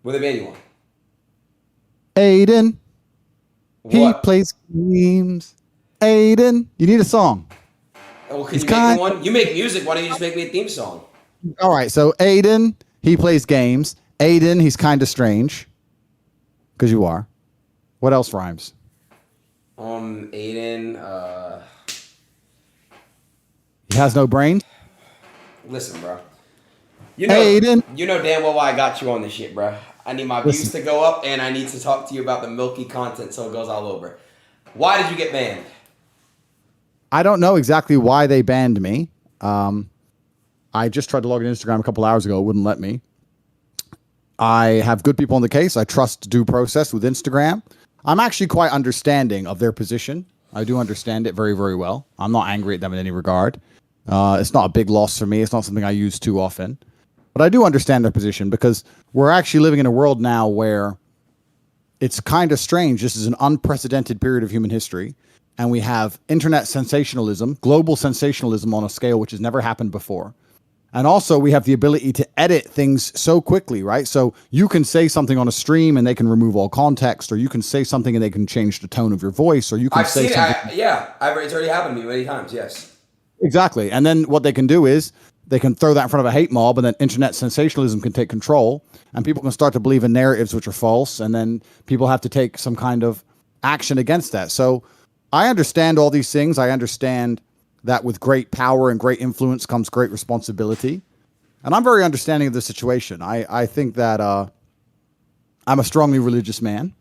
What they ban you on? Adin, he What? plays games. Adin, you need a song. Well, can He's you make kind. me one? You make music. Why don't you just make me a theme song? All right, so Adin, he plays games. Adin, he's kind of strange. Because you are. What else rhymes? Aiden. He has no brains. Listen, bro. Aiden. You know damn well why I got you on this shit, bro. I need my views to go up, and I need to talk to you about the milky content so it goes all over. Why did you get banned? I don't know exactly why they banned me. I just tried to log in Instagram a couple hours ago. It wouldn't let me. I have good people on the case. I trust due process with Instagram. I'm actually quite understanding of their position. I do understand it very, very well. I'm not angry at them in any regard. It's not a big loss for me. It's not something I use too often. But I do understand their position because we're actually living in a world now where it's kind of strange. This is an unprecedented period of human history. And we have internet sensationalism, global sensationalism on a scale which has never happened before. And also we have the ability to edit things so quickly, right? So you can say something on a stream and they can remove all context, or you can say something and they can change the tone of your voice, or you can say something. It's already happened to me many times, yes. Exactly. And then what they can do is they can throw that in front of a hate mob, and then internet sensationalism can take control, and people can start to believe in narratives which are false, and then people have to take some kind of action against that. So I understand all these things. I understand that with great power and great influence comes great responsibility. And I'm very understanding of the situation. I think that I'm a strongly religious man.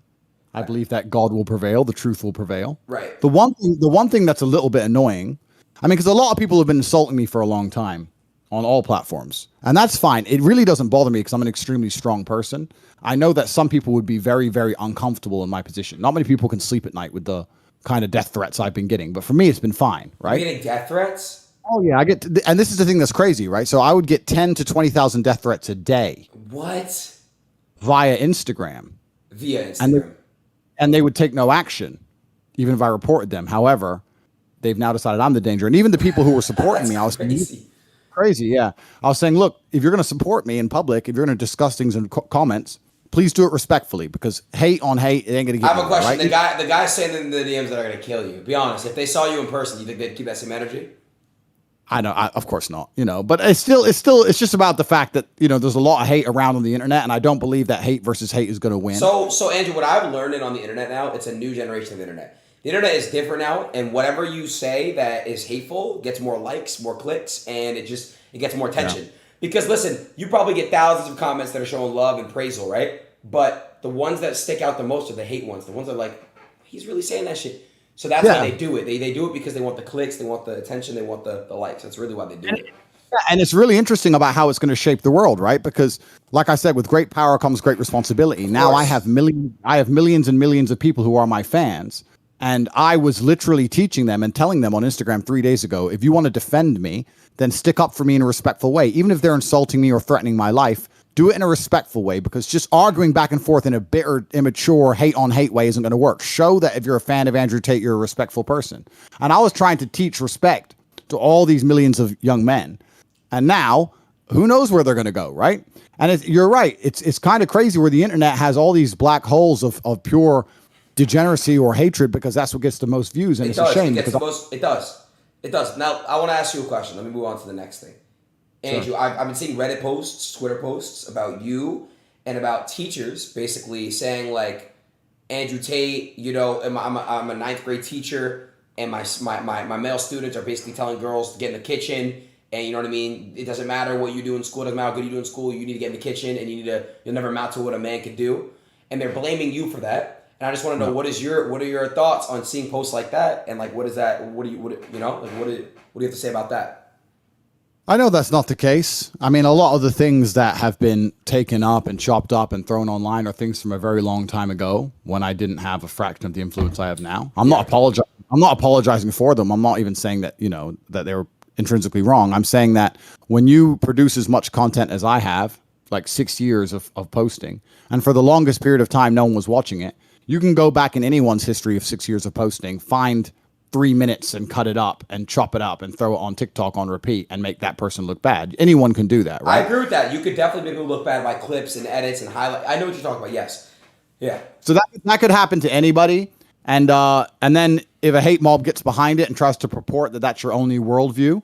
I believe that God will prevail, the truth will prevail. Right. The one thing that's a little bit annoying, I mean, because a lot of people have been insulting me for a long time on all platforms. And that's fine. It really doesn't bother me because I'm an extremely strong person. I know that some people would be very, very uncomfortable in my position. Not many people can sleep at night with the kind of death threats I've been getting. But for me, it's been fine, right? You're getting death threats? Oh, yeah. And this is the thing that's crazy, right? So I would get 10 to 20,000 death threats a day. What? Via Instagram. Via Instagram. And they would take no action, even if I reported them. However, they've now decided I'm the danger. And even the people who were supporting me, I was crazy. Yeah. I was saying, look, if you're going to support me in public, if you're going to discuss things in comments, please do it respectfully, because hate on hate, it ain't going to get I have a question. Right? The guys saying in the DMs that are going to kill you. Be honest. If they saw you in person, you think they'd keep that same energy? I know, of course not, but it's just about the fact that, there's a lot of hate around on the internet, and I don't believe that hate versus hate is going to win. So Andrew, what I've learned on the internet now, it's a new generation of internet. The internet is different now, and whatever you say that is hateful gets more likes, more clicks, and it gets more attention. Yeah. Because listen, you probably get thousands of comments that are showing love and praisal, right? But the ones that stick out the most are the hate ones. The ones that are like, he's really saying that shit. So that's why they do it. They do it because they want the clicks, they want the attention, they want the likes. That's really why they do it. And it's really interesting about how it's going to shape the world, right? Because, like I said, with great power comes great responsibility. Now I have millions and millions of people who are my fans. And I was literally teaching them and telling them on Instagram 3 days ago, if you want to defend me, then stick up for me in a respectful way. Even if they're insulting me or threatening my life, do it in a respectful way, because just arguing back and forth in a bitter, immature, hate-on-hate way isn't going to work. Show that if you're a fan of Andrew Tate, you're a respectful person. And I was trying to teach respect to all these millions of young men. And now, who knows where they're going to go, right? And you're right. It's kind of crazy where the internet has all these black holes of pure degeneracy or hatred, because that's what gets the most views. And it's a shame. It does. Now, I want to ask you a question. Let me move on to the next thing. Andrew, sure. I've been seeing Reddit posts, Twitter posts about you and about teachers basically saying like, Andrew Tate, I'm a ninth grade teacher, and my male students are basically telling girls to get in the kitchen, and you know what I mean? It doesn't matter what you do in school, it doesn't matter how good you do in school, you need to get in the kitchen, and you'll never amount to what a man can do. And they're blaming you for that. And I just want to know, what are your thoughts on seeing posts like that, and like what do you have to say about that? I know that's not the case. I mean, a lot of the things that have been taken up and chopped up and thrown online are things from a very long time ago, when I didn't have a fraction of the influence I have now. I'm not apologizing for them. I'm not even saying that, that they were intrinsically wrong. I'm saying that when you produce as much content as I have, like 6 years of posting, and for the longest period of time, no one was watching it, you can go back in anyone's history of 6 years of posting, find 3 minutes and cut it up and chop it up and throw it on TikTok on repeat and make that person look bad. Anyone can do that, right? I agree with that. You could definitely make people look bad by clips and edits and highlight. I know what you're talking about. Yes. Yeah. So that could happen to anybody. And then if a hate mob gets behind it and tries to purport that that's your only worldview,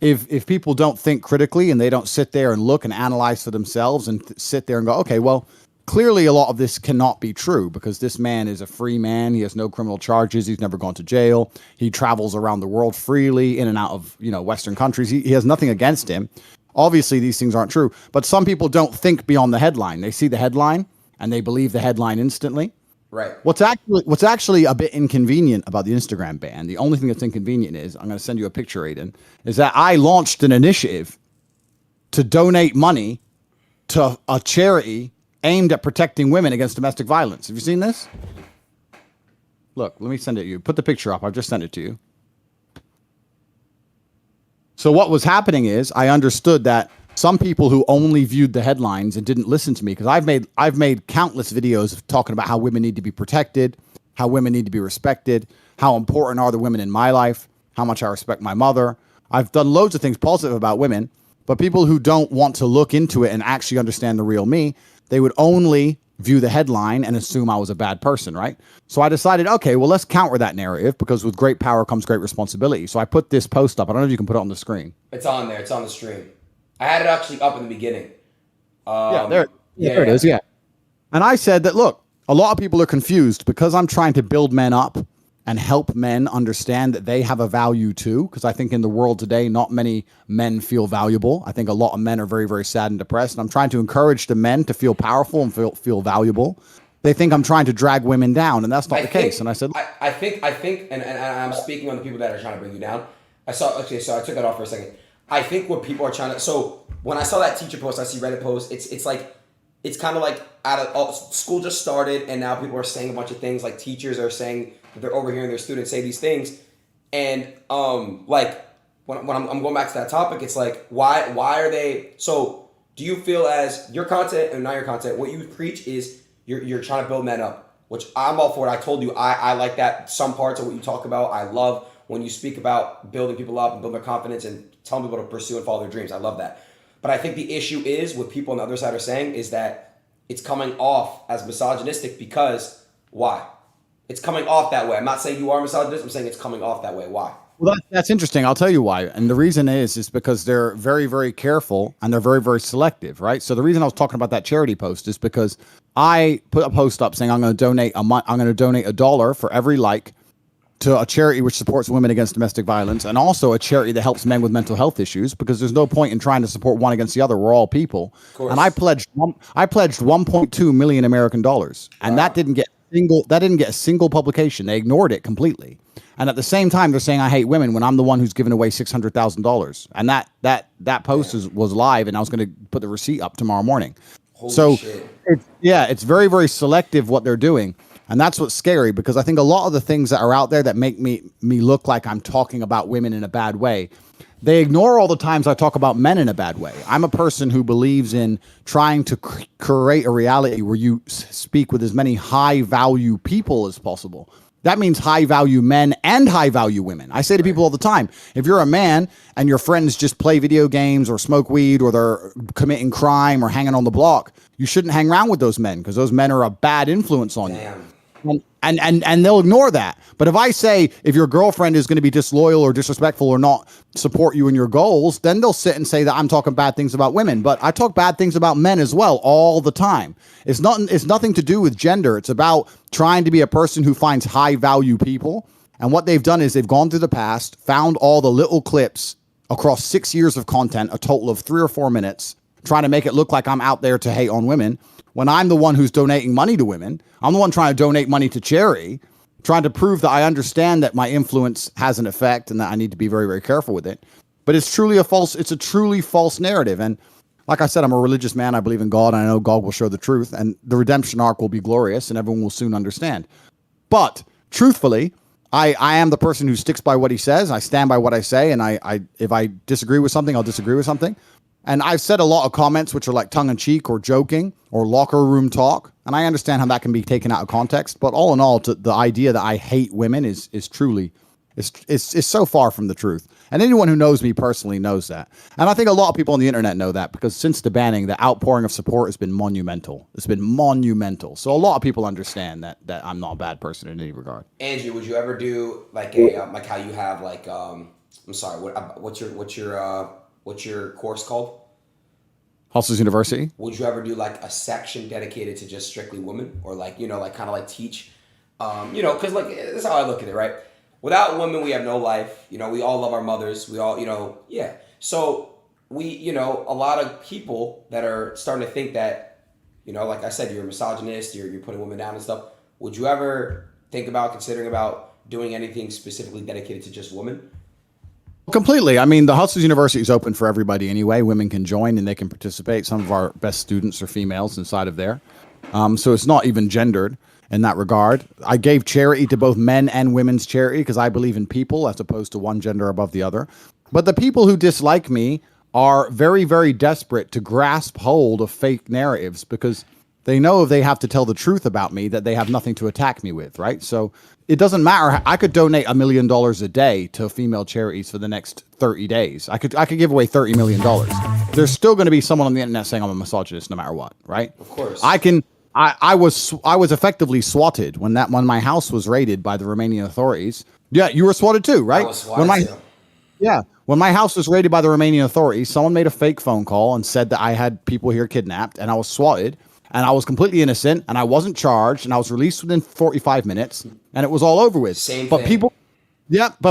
if people don't think critically and they don't sit there and look and analyze for themselves and sit there and go, okay, well, clearly a lot of this cannot be true because this man is a free man. He has no criminal charges. He's never gone to jail. He travels around the world freely in and out of, Western countries. He has nothing against him. Obviously, these things aren't true. But some people don't think beyond the headline. They see the headline and they believe the headline instantly. Right. What's actually a bit inconvenient about the Instagram ban, the only thing that's inconvenient is, I'm going to send you a picture, Adin, is that I launched an initiative to donate money to a charity aimed at protecting women against domestic violence. Have you seen this? Look, let me send it to you. Put the picture up. I've just sent it to you. So what was happening is I understood that some people who only viewed the headlines and didn't listen to me, because I've made countless videos of talking about how women need to be protected, how women need to be respected, how important are the women in my life, how much I respect my mother. I've done loads of things positive about women, but people who don't want to look into it and actually understand the real me, they would only view the headline and assume I was a bad person, right? So I decided, okay, well, let's counter that narrative because with great power comes great responsibility. So I put this post up. I don't know if you can put it on the screen. It's on there. It's on the stream. I had it actually up in the beginning. There it is, yeah. And I said that, look, a lot of people are confused because I'm trying to build men up and help men understand that they have a value too. Because I think in the world today, not many men feel valuable. I think a lot of men are very, very sad and depressed. And I'm trying to encourage the men to feel powerful and feel valuable. They think I'm trying to drag women down, and that's not the case. And I said, I think, and I'm speaking on the people that are trying to bring you down. So I took that off for a second. I think what people are trying to, so when I saw that teacher post, I see Reddit post, it's kind of like school just started and now people are saying a bunch of things, like teachers are saying that they're overhearing their students say these things. And like when I'm going back to that topic, it's like, why are they, so do you feel as your content and not your content, what you preach is you're trying to build men up, which I'm all for it. I told you, I like that. Some parts of what you talk about, I love when you speak about building people up and building their confidence and telling people to pursue and follow their dreams. I love that. But I think the issue is what people on the other side are saying is that it's coming off as misogynistic because why? It's coming off that way. I'm not saying you are misogynist. I'm saying it's coming off that way. Why? Well, that's interesting. I'll tell you why. And the reason is because they're very, very careful and they're very, very selective, right? So the reason I was talking about that charity post is because I put a post up saying I'm going to donate $1 for every like to a charity which supports women against domestic violence, and also a charity that helps men with mental health issues, because there's no point in trying to support one against the other. We're all people. And I pledged 1.2 million American dollars, and that didn't get a single publication. They ignored it completely. And at the same time, they're saying I hate women when I'm the one who's given away $600,000. And that post was live, and I was going to put the receipt up tomorrow morning. Holy shit. It's very, very selective what they're doing. And that's what's scary, because I think a lot of the things that are out there that make me look like I'm talking about women in a bad way, they ignore all the times I talk about men in a bad way. I'm a person who believes in trying to create a reality where you speak with as many high-value people as possible. That means high-value men and high-value women. I say to people all the time, if you're a man and your friends just play video games or smoke weed or they're committing crime or hanging on the block, you shouldn't hang around with those men because those men are a bad influence on you. And they'll ignore that. But if I say, if your girlfriend is going to be disloyal or disrespectful or not support you in your goals, then they'll sit and say that I'm talking bad things about women. But I talk bad things about men as well all the time. It's nothing to do with gender. It's about trying to be a person who finds high value people. And what they've done is they've gone through the past, found all the little clips across 6 years of content, a total of 3 or 4 minutes, trying to make it look like I'm out there to hate on women, when I'm the one who's donating money to women. I'm the one trying to donate money to charity, trying to prove that I understand that my influence has an effect and that I need to be very, very careful with it. But it's a truly false narrative. And like I said, I'm a religious man. I believe in God, and I know God will show the truth, and the redemption arc will be glorious, and everyone will soon understand. But truthfully, I am the person who sticks by what he says. I stand by what I say, and if I disagree with something, I'll disagree with something. And I've said a lot of comments which are like tongue-in-cheek or joking or locker room talk, and I understand how that can be taken out of context. But all in all, the idea that I hate women is truly It's so far from the truth. And anyone who knows me personally knows that. And I think a lot of people on the internet know that, because since the banning, the outpouring of support has been monumental. It's been monumental. So a lot of people understand that I'm not a bad person in any regard. Andrew, would you ever do like a like how you have like I'm sorry, what's your course called? Hustlers University. Would you ever do like a section dedicated to just strictly women, or like, you know, like kind of like teach, you know, because like this is how I look at it, right? Without women, we have no life. You know, we all love our mothers. We all, you know, yeah. So we, you know, a lot of people that are starting to think that, you know, like I said, you're a misogynist, you're putting women down and stuff. Would you ever considering about doing anything specifically dedicated to just women? Completely. I mean, the Hustlers University is open for everybody anyway. Women can join and they can participate. Some of our best students are females inside of there. So it's not even gendered in that regard. I gave charity to both men and women's charity because I believe in people as opposed to one gender above the other. But the people who dislike me are very, very desperate to grasp hold of fake narratives, because they know if they have to tell the truth about me, that they have nothing to attack me with, right? So it doesn't matter. I could donate $1 million a day to female charities for the next 30 days. I could give away $30 million. There's still going to be someone on the internet saying I'm a misogynist no matter what, right? Of course. I was effectively swatted when my house was raided by the Romanian authorities. Yeah, you were swatted too, right? I was swatted too. Yeah. When my house was raided by the Romanian authorities, someone made a fake phone call and said that I had people here kidnapped, and I was swatted, and I was completely innocent, and I wasn't charged, and I was released within 45 minutes, and it was all over with. Same but thing.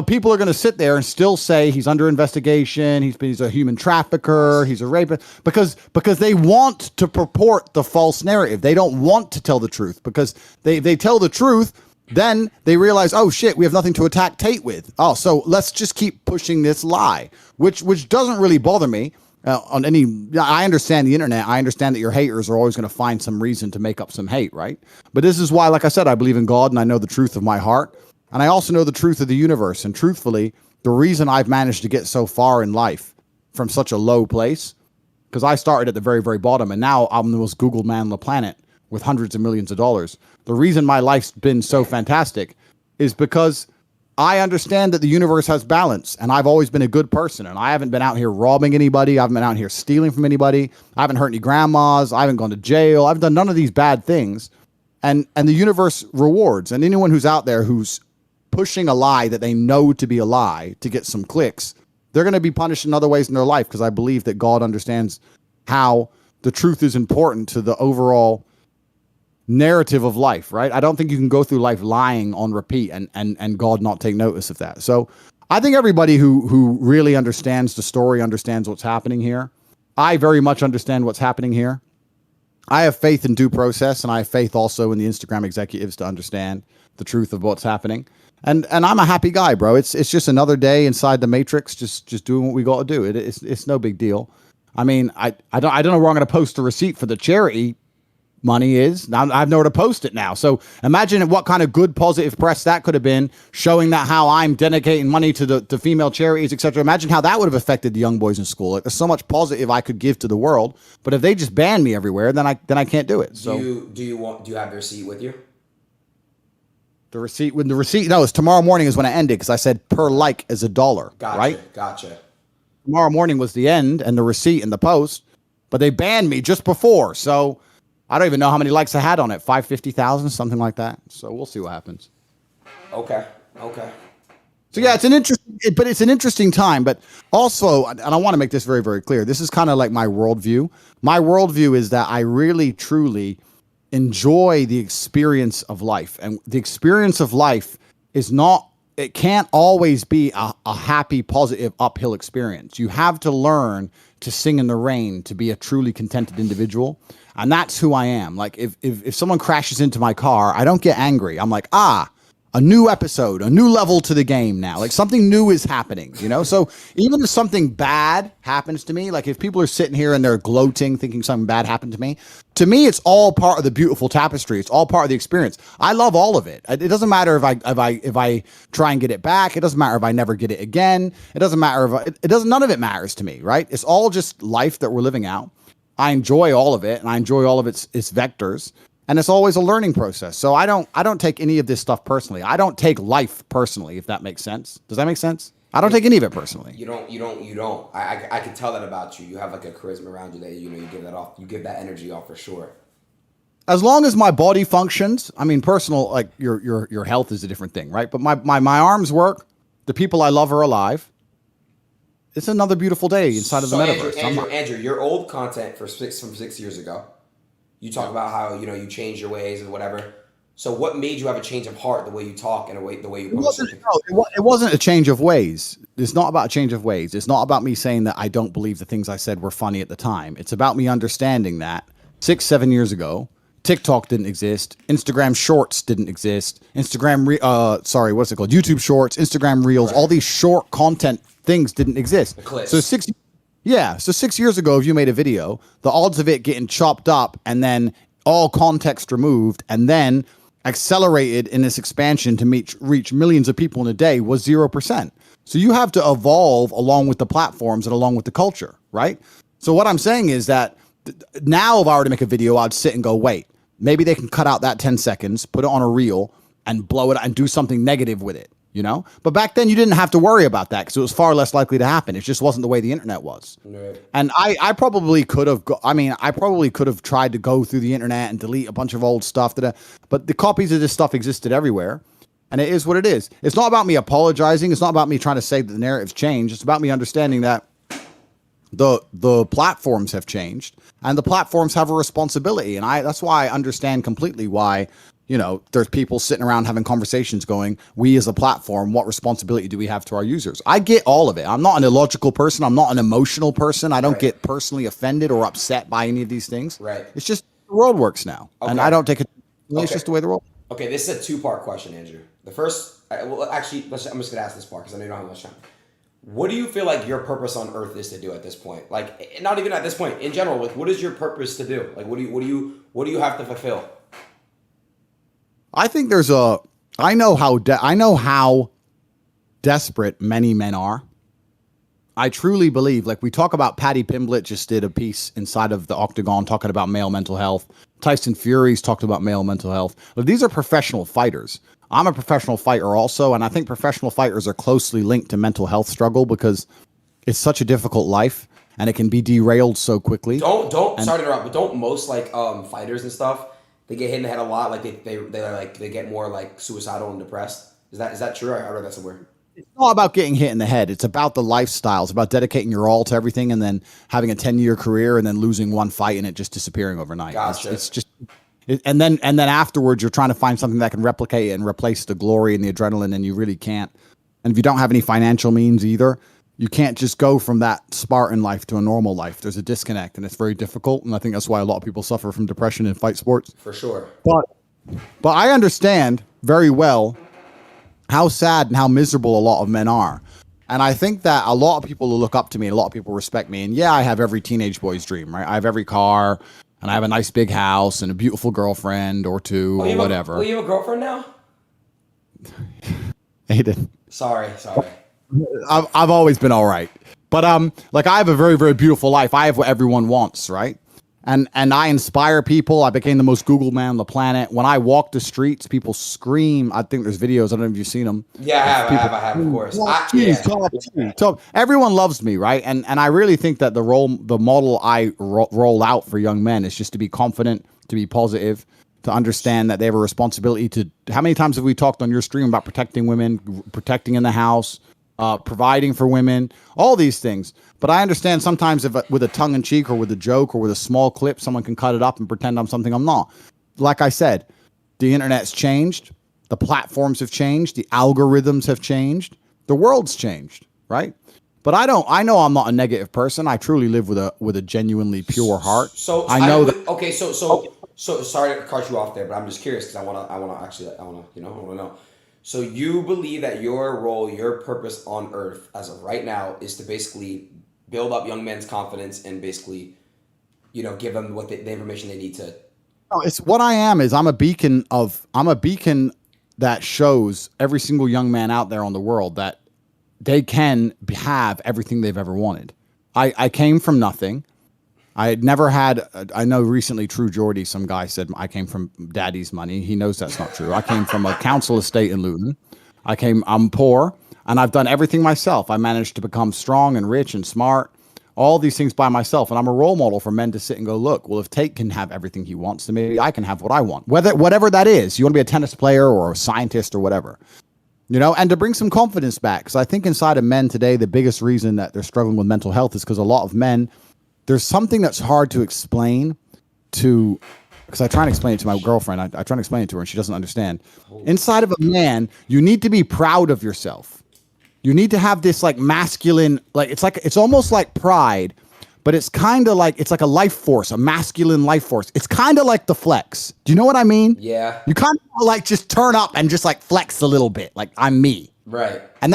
People are going to sit there and still say he's under investigation, he's a human trafficker, he's a rapist, because they want to purport the false narrative. They don't want to tell the truth, because they tell the truth, then they realize, oh shit, we have nothing to attack Tate with. Oh, so let's just keep pushing this lie, which doesn't really bother me. I understand the internet. I understand that your haters are always going to find some reason to make up some hate, right? But this is why, like I said, I believe in God and I know the truth of my heart. And I also know the truth of the universe. And truthfully, the reason I've managed to get so far in life from such a low place, because I started at the very, very bottom, and now I'm the most Googled man on the planet with hundreds of millions of dollars. The reason my life's been so fantastic is because I understand that the universe has balance, and I've always been a good person, and I haven't been out here robbing anybody. I haven't been out here stealing from anybody. I haven't hurt any grandmas. I haven't gone to jail. I've done none of these bad things. And the universe rewards. And anyone who's out there who's pushing a lie that they know to be a lie to get some clicks, they're going to be punished in other ways in their life, because I believe that God understands how the truth is important to the overall narrative of life, right? I don't think you can go through life lying on repeat and God not take notice of that. So I think everybody who really understands the story understands what's happening here. I very much understand what's happening here. I have faith in due process, and I have faith also in the Instagram executives to understand the truth of what's happening. And I'm a happy guy, bro. It's just another day inside the matrix, just doing what we got to do. It's no big deal. I mean, I don't know where I'm going to post the receipt for the charity money is. Now I've nowhere to post it now. So imagine what kind of good positive press that could have been, showing that how I'm dedicating money to the female charities, etc. Imagine how that would have affected the young boys in school. Like, there's so much positive I could give to the world, but if they just ban me everywhere, then I can't do it. So do you have the receipt with you? The receipt, no, it's tomorrow morning is when I ended, because I said per like is $1. Gotcha, right? Gotcha. Tomorrow morning was the end and the receipt and the post, but they banned me just before. So I don't even know how many likes I had on it. 550,000, something like that. So we'll see what happens. Okay. So yeah, it's an interesting time, but also, and I want to make this very, very clear. This is kind of like my worldview. My worldview is that I really, truly enjoy the experience of life, and the experience of life it can't always be a happy, positive, uphill experience. You have to learn to sing in the rain to be a truly contented individual. And that's who I am. Like, if someone crashes into my car, I don't get angry. I'm like, a new episode, a new level to the game now. Like, something new is happening, you know? So even if something bad happens to me, like if people are sitting here and they're gloating, thinking something bad happened to me, it's all part of the beautiful tapestry. It's all part of the experience. I love all of it. It doesn't matter if I try and get it back. It doesn't matter if I never get it again. It doesn't matter none of it matters to me, right? It's all just life that we're living out. I enjoy all of it, and I enjoy all of its vectors. And it's always a learning process. So I don't take any of this stuff personally. I don't take life personally, if that makes sense. Does that make sense? I don't take any of it personally. You don't. I can tell that about you. You have like a charisma around you that you give that off. You give that energy off for sure. As long as my body functions, I mean, personal, like your health is a different thing, right? But my arms work. The people I love are alive. It's another beautiful day inside of the metaverse. Andrew, your old content from 6 years ago, you talk about how you change your ways and whatever. So what made you have a change of heart, the way you talk and the way you post? It wasn't a change of ways. It's not about a change of ways. It's not about me saying that I don't believe the things I said were funny at the time. It's about me understanding that 6-7 years ago, TikTok didn't exist. Instagram Shorts didn't exist. YouTube Shorts, Instagram Reels, all these short content things didn't exist. So 6 years ago, if you made a video, the odds of it getting chopped up and then all context removed and then accelerated in this expansion to reach millions of people in a day was 0%. So you have to evolve along with the platforms and along with the culture, right? So what I'm saying is that now if I were to make a video, I'd sit and go, wait, maybe they can cut out that 10 seconds, put it on a reel and blow it and do something negative with it, But back then you didn't have to worry about that because it was far less likely to happen. It just wasn't the way the internet was. Right. And I probably could have, tried to go through the internet and delete a bunch of old stuff, but the copies of this stuff existed everywhere. And it is what it is. It's not about me apologizing. It's not about me trying to say that the narrative's changed. It's about me understanding that the platforms have changed and the platforms have a responsibility. And that's why I understand completely why, there's people sitting around having conversations going, we as a platform, what responsibility do we have to our users? I get all of it. I'm not an illogical person. I'm not an emotional person. I don't get personally offended or upset by any of these things. Right. It's just the world works now. Okay. And I don't take it. It's just the way the world. Okay. This is a 2-part question, Andrew. The first, I'm just going to ask this part because I know you don't have much time. What do you feel like your purpose on earth is to do at this point? Like, not even at this point, in general, like, what is your purpose to do? Like, what do you have to fulfill? I think I know how desperate many men are. I truly believe, like we talk about, Patty Pimblett just did a piece inside of the Octagon talking about male mental health. Tyson Fury's talked about male mental health. But these are professional fighters. I'm a professional fighter also, and I think professional fighters are closely linked to mental health struggle because it's such a difficult life and it can be derailed so quickly. Sorry to interrupt, but don't most fighters and stuff, they get hit in the head a lot, like they get more like suicidal and depressed? Is that true? I read that somewhere. It's not about getting hit in the head. It's about the lifestyle. It's about dedicating your all to everything and then having a 10-year career and then losing one fight and it just disappearing overnight. Gotcha. It's just, and then afterwards you're trying to find something that can replicate it and replace the glory and the adrenaline, and you really can't. And if you don't have any financial means either, you can't just go from that Spartan life to a normal life. There's a disconnect and it's very difficult. And I think that's why a lot of people suffer from depression in fight sports. For sure. But I understand very well how sad and how miserable a lot of men are. And I think that a lot of people will look up to me, a lot of people respect me. And yeah, I have every teenage boy's dream, right? I have every car and I have a nice big house and a beautiful girlfriend or two or whatever. You have a girlfriend now? Adin. Sorry. I've always been all right. But I have a very, very beautiful life. I have what everyone wants, right? And I inspire people. I became the most Googled man on the planet. When I walk the streets, people scream. I think there's videos. I don't know if you've seen them. Yeah, I have, of course. Top. Everyone loves me, right? And I really think that the model I roll out for young men is just to be confident, to be positive, to understand that they have a responsibility to. How many times have we talked on your stream about protecting women, protecting in the house, providing for women, all these things? But I understand sometimes if with a tongue in cheek or with a joke or with a small clip, someone can cut it up and pretend I'm something I'm not. Like I said, the internet's changed. The platforms have changed. The algorithms have changed. The world's changed, right? But I know I'm not a negative person. I truly live with a genuinely pure heart. So I know So sorry to cut you off there, but I'm just curious because I want to know. So you believe that your role, your purpose on earth as of right now is to basically build up young men's confidence and basically, give them the information they need to. No, it's what I am is I'm a beacon that shows every single young man out there on the world that they can have everything they've ever wanted. I came from nothing. I had never had. I know recently, True Geordie, some guy said I came from daddy's money. He knows that's not true. I came from a council estate in Luton. I'm poor, and I've done everything myself. I managed to become strong and rich and smart. All these things by myself, and I'm a role model for men to sit and go, look, well, if Tate can have everything he wants, then maybe I can have what I want. Whatever that is, you want to be a tennis player or a scientist or whatever, and to bring some confidence back. Because I think inside of men today, the biggest reason that they're struggling with mental health is because a lot of men, there's something that's hard to explain to, because I try and explain it to my girlfriend. I try and explain it to her and she doesn't understand. Inside of a man, you need to be proud of yourself. You need to have this like masculine, it's almost like pride, but it's kind of like, it's like a life force, a masculine life force. It's kind of like the flex. Do you know what I mean? Yeah. You kind of like just turn up and just like flex a little bit. Like I'm me. Right. And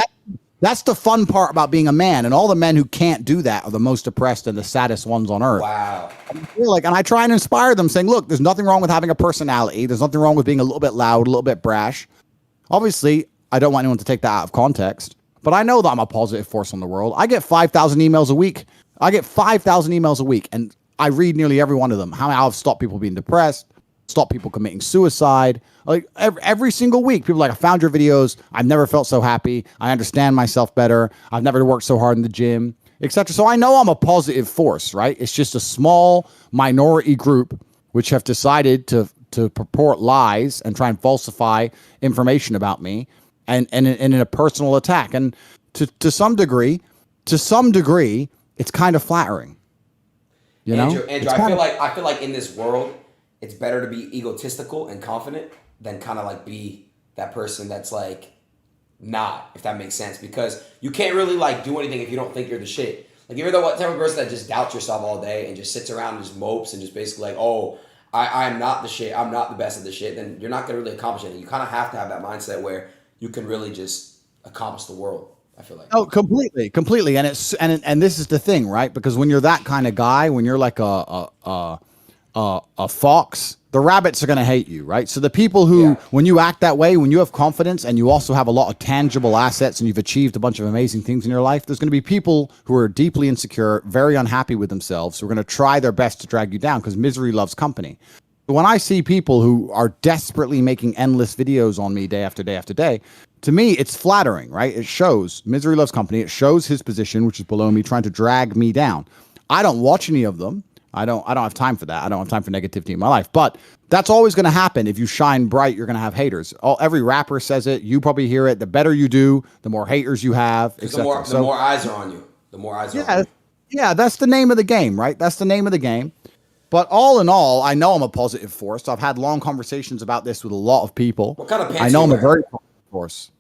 that's the fun part about being a man. And all the men who can't do that are the most depressed and the saddest ones on earth. Wow. And I try and inspire them saying, look, there's nothing wrong with having a personality. There's nothing wrong with being a little bit loud, a little bit brash. Obviously, I don't want anyone to take that out of context. But I know that I'm a positive force on the world. I get 5,000 emails a week. And I read nearly every one of them. How I've stopped people being depressed, stopped people committing suicide. Like every single week, people are like, I found your videos. I've never felt so happy. I understand myself better. I've never worked so hard in the gym, etc. So I know I'm a positive force, right? It's just a small minority group which have decided to purport lies and try and falsify information about me. And in a personal attack, and to some degree, it's kind of flattering. Andrew, I feel like in this world, it's better to be egotistical and confident than kind of like be that person that's like not, if that makes sense, because you can't really like do anything if you don't think you're the shit. Like if you're the type of person that just doubts yourself all day and just sits around and just mopes and just basically like, oh, I'm not the shit, I'm not the best of the shit, then you're not gonna really accomplish anything. You kind of have to have that mindset where you can really just accomplish the world, I feel like. Oh, completely. And and this is the thing, right? Because when you're that kind of guy, when you're like a fox, the rabbits are going to hate you, right? So the people who, when you act that way, when you have confidence and you also have a lot of tangible assets and you've achieved a bunch of amazing things in your life, there's going to be people who are deeply insecure, very unhappy with themselves, who are going to try their best to drag you down because misery loves company. When I see people who are desperately making endless videos on me day after day after day, to me, it's flattering, right? It shows misery loves company. It shows his position, which is below me, trying to drag me down. I don't watch any of them. I don't have time for that. I don't have time for negativity in my life. But that's always going to happen. If you shine bright, you're going to have haters. Every rapper says it. You probably hear it. The better you do, the more haters you have. The more eyes are on you. The more eyes are on you. Yeah, that's the name of the game, right? That's the name of the game. But all in all, I know I'm a positive force. I've had long conversations about this with a lot of people. What kind of pants I know I'm a very positive force.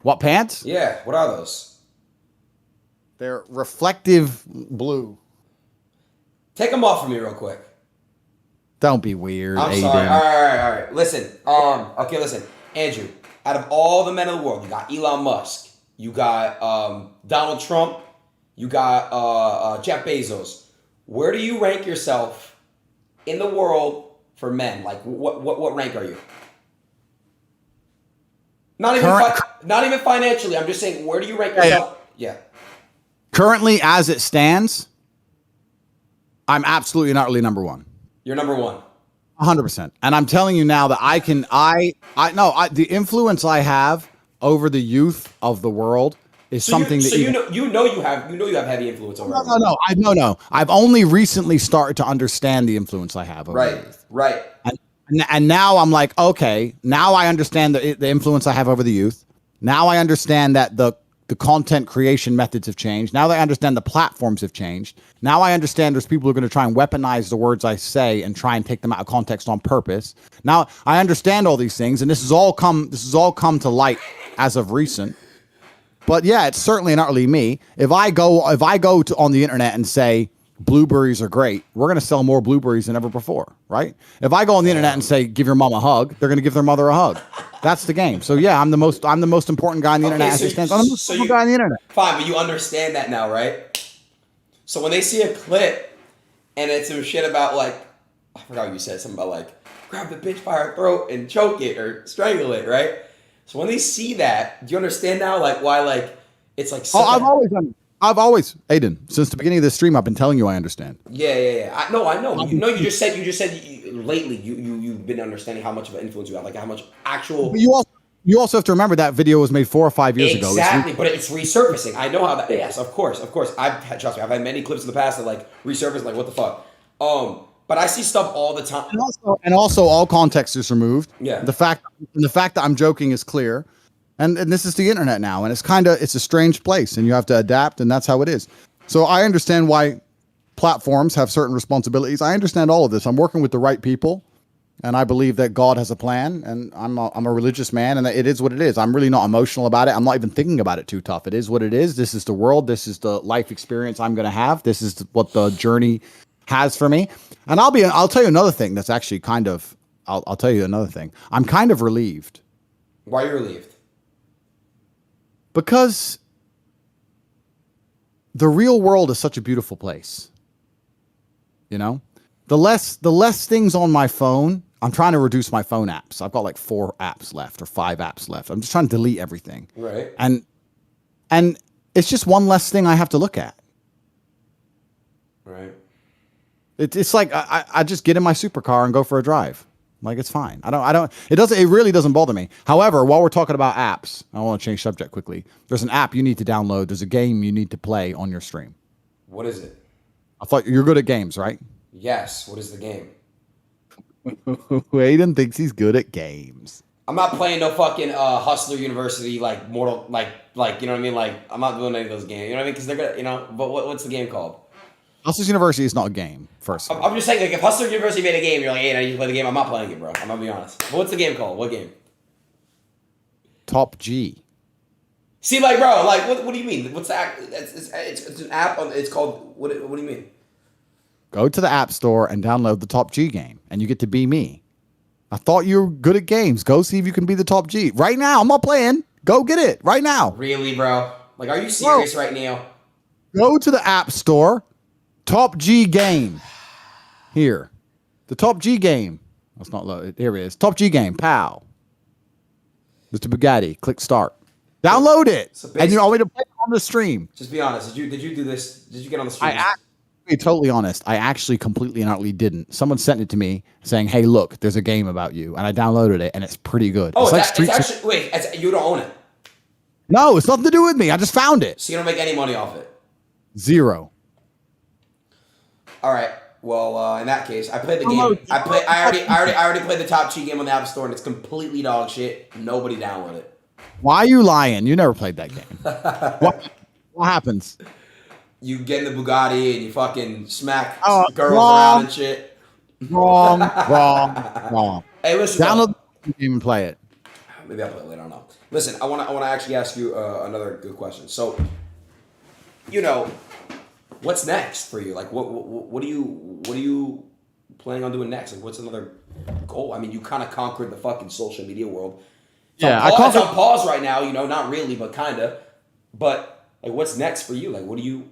What pants? Yeah, what are those? They're reflective blue. Take them off for me real quick. Don't be weird. I'm sorry. All right. Listen. Listen. Andrew, out of all the men in the world, you got Elon Musk, you got Donald Trump, you got Jeff Bezos. Where do you rank yourself in the world for men? Like, what rank are you? Not even financially. I'm just saying, where do you rank yourself? Yeah. Currently, as it stands, I'm absolutely and utterly number one. You're number one. 100%. And I'm telling you now that the influence I have over the youth of the world is something that you have heavy influence over. No. I've only recently started to understand the influence I have over the youth. Right. And now I'm like, okay, now I understand the influence I have over the youth. Now I understand that the content creation methods have changed. Now that I understand the platforms have changed. Now I understand there's people who are going to try and weaponize the words I say and try and take them out of context on purpose. Now I understand all these things, and this has all come to light as of recent. But yeah, it's certainly and utterly me. If I go on the internet and say blueberries are great, we're going to sell more blueberries than ever before, right? If I go on the internet and say give your mom a hug, they're going to give their mother a hug. That's the game. So yeah, I'm the most important guy on the internet as it stands. I'm the most important guy on the internet. Fine, but you understand that now, right? So when they see a clip and it's some shit about like, I forgot what you said, something about like grab the bitch by her throat and choke it or strangle it, right? So when they see that, do you understand now like why like it's like I've always done. I've always, Adin, since the beginning of this stream, I've been telling you I understand. Yeah. I know. You just said lately you've been understanding how much of an influence you have, like how much actual. But you also have to remember that video was made 4 or 5 years ago. Exactly, but it's resurfacing. I know how that. Yes, of course. Trust me. I've had many clips in the past that like resurface, like what the fuck. But I see stuff all the time. And also all context is removed. Yeah. The fact that I'm joking is clear. And this is the internet now, and it's a strange place, and you have to adapt, and that's how it is. So I understand why platforms have certain responsibilities. I understand all of this. I'm working with the right people, and I believe that God has a plan, and I'm a religious man, and it is what it is. I'm really not emotional about it. I'm not even thinking about it too tough. It is what it is. This is the world. This is the life experience I'm going to have. This is what the journey has for me. And I'll tell you another thing that's actually kind of, I'll tell you another thing. I'm kind of relieved. Why are you relieved? Because the real world is such a beautiful place. You know, the less things on my phone, I'm trying to reduce my phone apps. I've got like 4 apps left or 5 apps left. I'm just trying to delete everything. Right. And it's just one less thing I have to look at. Right. It's like I just get in my supercar and go for a drive. Like, it's fine. It really doesn't bother me. However, while we're talking about apps, I want to change subject quickly. There's an app you need to download. There's a game you need to play on your stream. What is it? I thought you're good at games, right? Yes. What is the game? Aiden thinks he's good at games. I'm not playing no fucking Hustler University like Mortal like you know what I mean? Like I'm not doing any of those games. You know what I mean? Because they're gonna, you know. But what's the game called? Hustler University is not a game. First, I'm just saying, like, if Hustler University made a game, you're like, hey, I need to play the game. I'm not playing it, bro. I'm gonna be honest. But what's the game called? What game? Top G. See, like, bro, like, what do you mean? What's that? It's an app. It's called what do you mean? Go to the App Store and download the Top G game, and you get to be me. I thought you were good at games. Go see if you can be the Top G right now. I'm not playing. Go get it right now. Really, bro? Like, are you serious right now? Go to the App Store. Top G game. Here. The Top G game. That's not loaded. Here it is. Top G game. Pow. Mr. Bugatti. Click start. Download it. So and you're already to play it on the stream. Just be honest. Did you do this? Did you get on the stream? To be totally honest, I actually completely and utterly didn't. Someone sent it to me saying, hey, look, there's a game about you. And I downloaded it, and it's pretty good. Oh, you don't own it? No, it's nothing to do with me. I just found it. So you don't make any money off it? 0. All right. Well, in that case, I played the game. I already played the Top G game on the App Store, and it's completely dog shit. Nobody downloaded it. Why are you lying? You never played that game. What happens? You get in the Bugatti and you fucking smack girls wrong. around and shit. Wrong. Hey, listen. Download the game and play it. Maybe I'll play it later. I don't know. Listen, I want to actually ask you another good question. So, you know, what's next for you? Like, what are you planning on doing next? Like, what's another goal? I mean, you kind of conquered the fucking social media world. It's it's on pause right now. You know, not really, but kind of. But like, what's next for you? Like, what do you?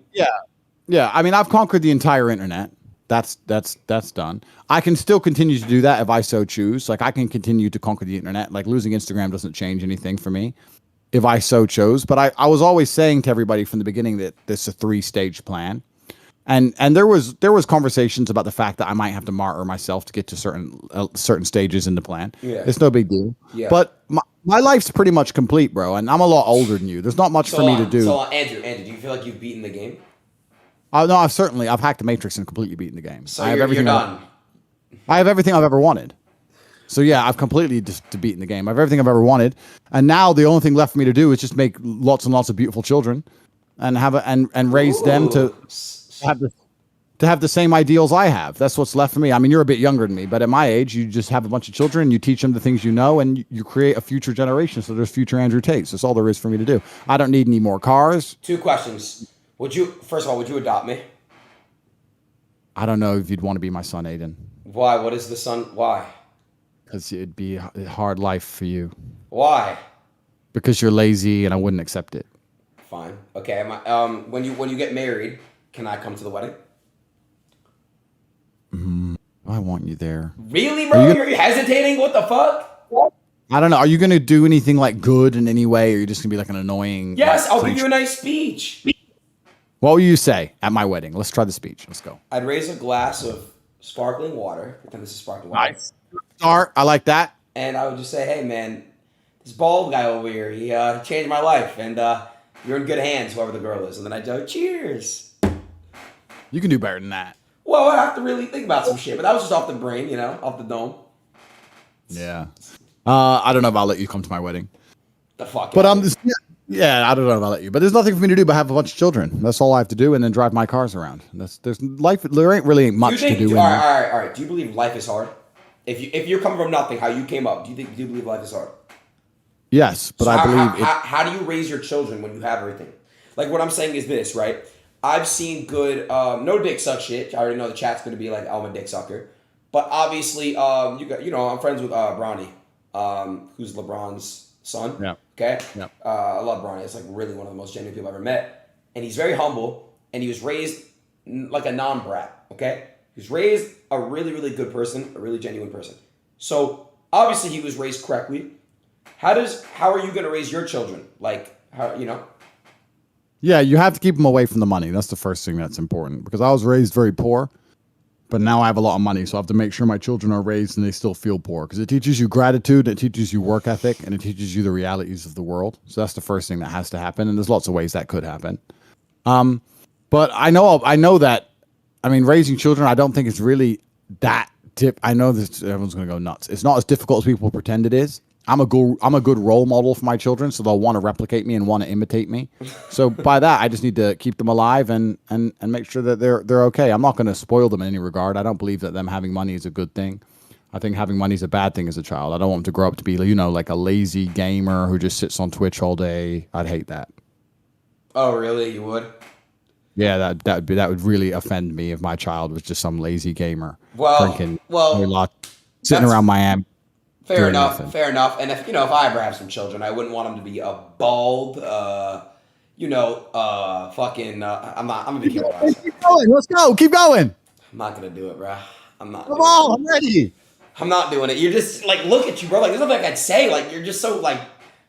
Yeah. I mean, I've conquered the entire internet. That's done. I can still continue to do that if I so choose. Like, I can continue to conquer the internet. Like, losing Instagram doesn't change anything for me if I so chose. But I was always saying to everybody from the beginning that this is a 3-stage plan. And there was conversations about the fact that I might have to martyr myself to get to certain stages in the plan. Yeah. It's no big deal. Yeah. But my life's pretty much complete, bro, and I'm a lot older than you. There's not much for me to do. So, Andrew, do you feel like you've beaten the game? No, I've hacked the Matrix and completely beaten the game. So you're done. I have everything I've ever wanted. So yeah, I've completely just beaten the game. I have everything I've ever wanted, and now the only thing left for me to do is just make lots and lots of beautiful children, and raise them to have the same ideals I have. That's what's left for me. I mean, you're a bit younger than me, but at my age, you just have a bunch of children, you teach them the things you know, and you create a future generation. So there's future Andrew Tates. That's all there is for me to do. I don't need any more cars. 2 questions. First of all, would you adopt me? I don't know if you'd want to be my son, Adin. Why? What is the son? Why? Because it'd be a hard life for you. Why? Because you're lazy and I wouldn't accept it. Fine. Okay. When you get married, can I come to the wedding? I want you there. Really, bro? You're hesitating? What the fuck? I don't know. Are you going to do anything like good in any way, or are you just going to be like an annoying? Yes, I'll give you a nice speech. What will you say at my wedding? Let's try the speech. Let's go. I'd raise a glass of sparkling water. Pretend this is sparkling water. Nice. Start. I like that. And I would just say, hey, man, this bald guy over here, he changed my life. And you're in good hands, whoever the girl is. And then I'd go, cheers. You can do better than that. Well, I have to really think about some shit. But that was just off the brain, you know, off the dome. Yeah. I don't know if I'll let you come to my wedding. The fuck? But yeah, I don't know if I'll let you. But there's nothing for me to do but have a bunch of children. That's all I have to do, and then drive my cars around. There ain't really much to do. All right. Do you believe life is hard? If you're coming from nothing, how you came up, do you believe life is hard? Yes, but I believe how do you raise your children when you have everything? Like what I'm saying is this, right? I've seen good, no dick suck shit. I already know the chat's gonna be like, I'm a dick sucker. But obviously, I'm friends with Bronny, who's LeBron's son. Yeah. Okay. Yeah. I love Bronny. It's like really one of the most genuine people I've ever met, and he's very humble. And he was raised like a non-brat. Okay. He was raised a really, really good person, a really genuine person. So obviously, he was raised correctly. How are you gonna raise your children? Like how you know? Yeah, you have to keep them away from the money. That's the first thing that's important because I was raised very poor. But now I have a lot of money, so I have to make sure my children are raised and they still feel poor because it teaches you gratitude, it teaches you work ethic, and it teaches you the realities of the world. So that's the first thing that has to happen, and there's lots of ways that could happen. But I know that. I mean, raising children, I don't think it's really that tip. I know that everyone's going to go nuts. It's not as difficult as people pretend it is. I'm a good role model for my children, so they'll want to replicate me and want to imitate me. So by that, I just need to keep them alive and make sure that they're okay. I'm not going to spoil them in any regard. I don't believe that them having money is a good thing. I think having money is a bad thing as a child. I don't want them to grow up to be, like a lazy gamer who just sits on Twitch all day. I'd hate that. Oh, really? You would? Yeah, that would really offend me if my child was just some lazy gamer drinking, sitting around Miami. Fair enough. And if I ever have some children, I wouldn't want them to be a bald, I'm gonna be careful. Keep going. Let's go. Keep going. I'm not gonna do it, bro. I'm not. Come on, I'm ready. I'm not doing it. You're just like, look at you, bro. Like, there's nothing I'd say. Like, you're just so like,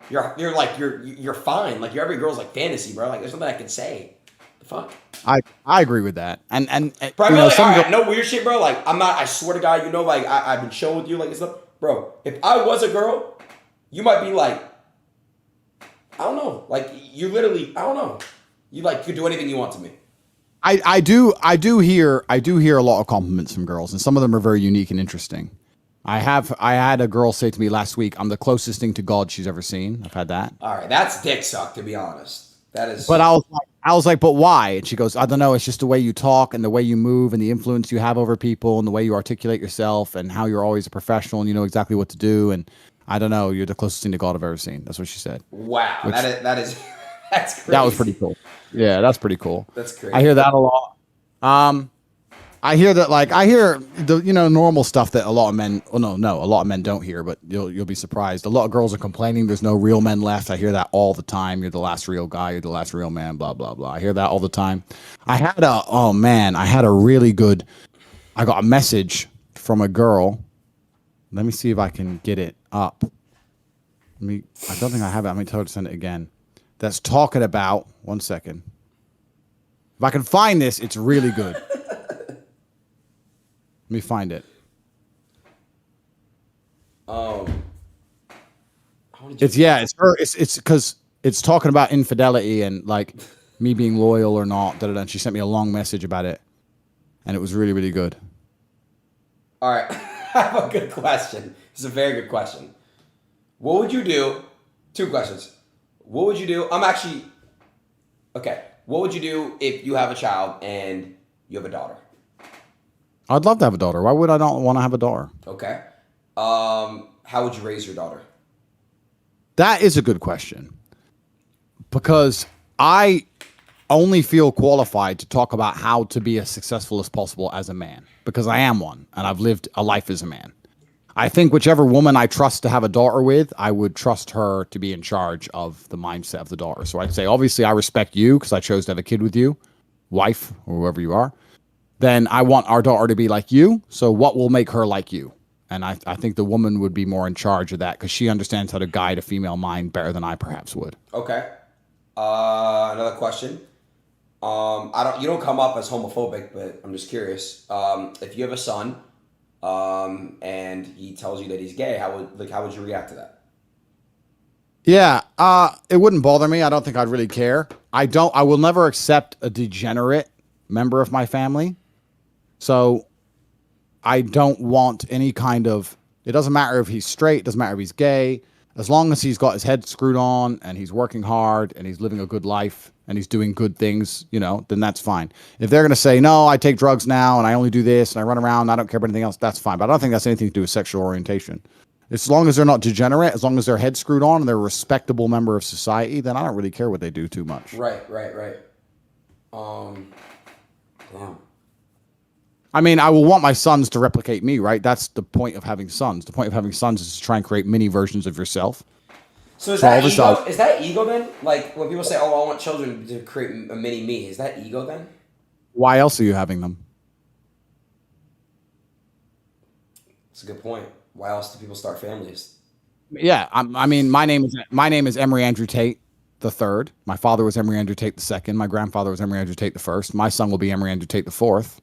you're fine. Like, you're every girl's like fantasy, bro. Like, there's nothing I can say. The fuck. I agree with that. And bro, no weird shit, bro. Like, I'm not. I swear to God, like I've been chilling with you, like it's not. Bro, if I was a girl, you might be like, I don't know. Like, you literally, I don't know. You could do anything you want to me. I do hear a lot of compliments from girls, and some of them are very unique and interesting. I had a girl say to me last week, I'm the closest thing to God she's ever seen. I've had that. All right, that's dick suck, to be honest. That is. But I was like, but why? And she goes, I don't know. It's just the way you talk and the way you move and the influence you have over people and the way you articulate yourself and how you're always a professional and you know exactly what to do. And I don't know. You're the closest thing to God I've ever seen. That's what she said. Wow. That's crazy. That was pretty cool. Yeah, that's pretty cool. That's crazy. I hear that a lot. I hear that, I hear the normal stuff that a lot of men. Well, no, a lot of men don't hear, but you'll be surprised. A lot of girls are complaining there's no real men left. I hear that all the time. You're the last real guy. You're the last real man. Blah blah blah. I hear that all the time. I got a message from a girl. Let me see if I can get it up. I don't think I have it. I'm going to tell her to send it again. That's talking about. One second. If I can find this, it's really good. Let me find it. It's because it's talking about infidelity and like me being loyal or not. And she sent me a long message about it, and it was really, really good. All right, I have a good question. This is a very good question. What would you do? 2 questions. What would you do? What would you do if you have a child and you have a daughter? I'd love to have a daughter. Why would I not want to have a daughter? Okay. How would you raise your daughter? That is a good question. Because I only feel qualified to talk about how to be as successful as possible as a man. Because I am one, and I've lived a life as a man. I think whichever woman I trust to have a daughter with, I would trust her to be in charge of the mindset of the daughter. So I'd say, obviously, I respect you because I chose to have a kid with you, wife, or whoever you are. Then I want our daughter to be like you. So what will make her like you? And I think the woman would be more in charge of that because she understands how to guide a female mind better than I perhaps would. Okay. Another question. You don't come up as homophobic, but I'm just curious. If you have a son, and he tells you that he's gay, how would you react to that? Yeah, it wouldn't bother me. I don't think I'd really care. I will never accept a degenerate member of my family. So I don't want any kind of, it doesn't matter if he's straight, it doesn't matter if he's gay, as long as he's got his head screwed on and he's working hard and he's living a good life and he's doing good things, then that's fine. If they're going to say, no, I take drugs now and I only do this and I run around and I don't care about anything else, that's fine. But I don't think that's anything to do with sexual orientation. As long as they're not degenerate, as long as their head's screwed on and they're a respectable member of society, then I don't really care what they do too much. Right. Damn. I mean, I will want my sons to replicate me, right? That's the point of having sons. The point of having sons is to try and create mini versions of yourself. So is that ego? Is that ego then? Like when people say, "Oh, I want children to create a mini me," is that ego then? Why else are you having them? That's a good point. Why else do people start families? Yeah, I mean, my name is Emery Andrew Tate the third. My father was Emery Andrew Tate the second. My grandfather was Emery Andrew Tate the first. My son will be Emery Andrew Tate the fourth.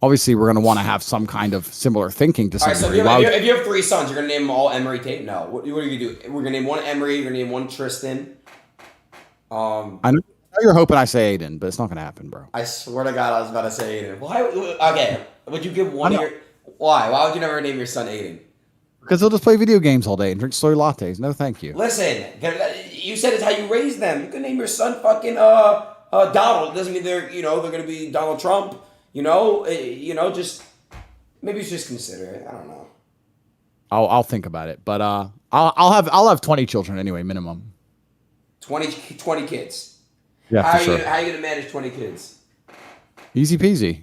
Obviously, we're going to want to have some kind of similar thinking to some degree. If you have 3 sons, you're going to name them all Emery Tate? No. What are you going to do? We're going to name one Emery. You're going to name one Tristan. I know you're hoping I say Adin, but it's not going to happen, bro. I swear to God, I was about to say Adin. Why? Okay. Would you give one of your... Why? Why would you never name your son Adin? Because he'll just play video games all day and drink soy lattes. No, thank you. Listen, you said it's how you raise them. You can name your son fucking Donald. It doesn't mean they're going to be Donald Trump. Just maybe just consider it. I don't know. I'll think about it, but I'll have 20 children anyway, minimum. 20 kids. Yeah, how for sure. How are you gonna manage 20 kids? Easy peasy.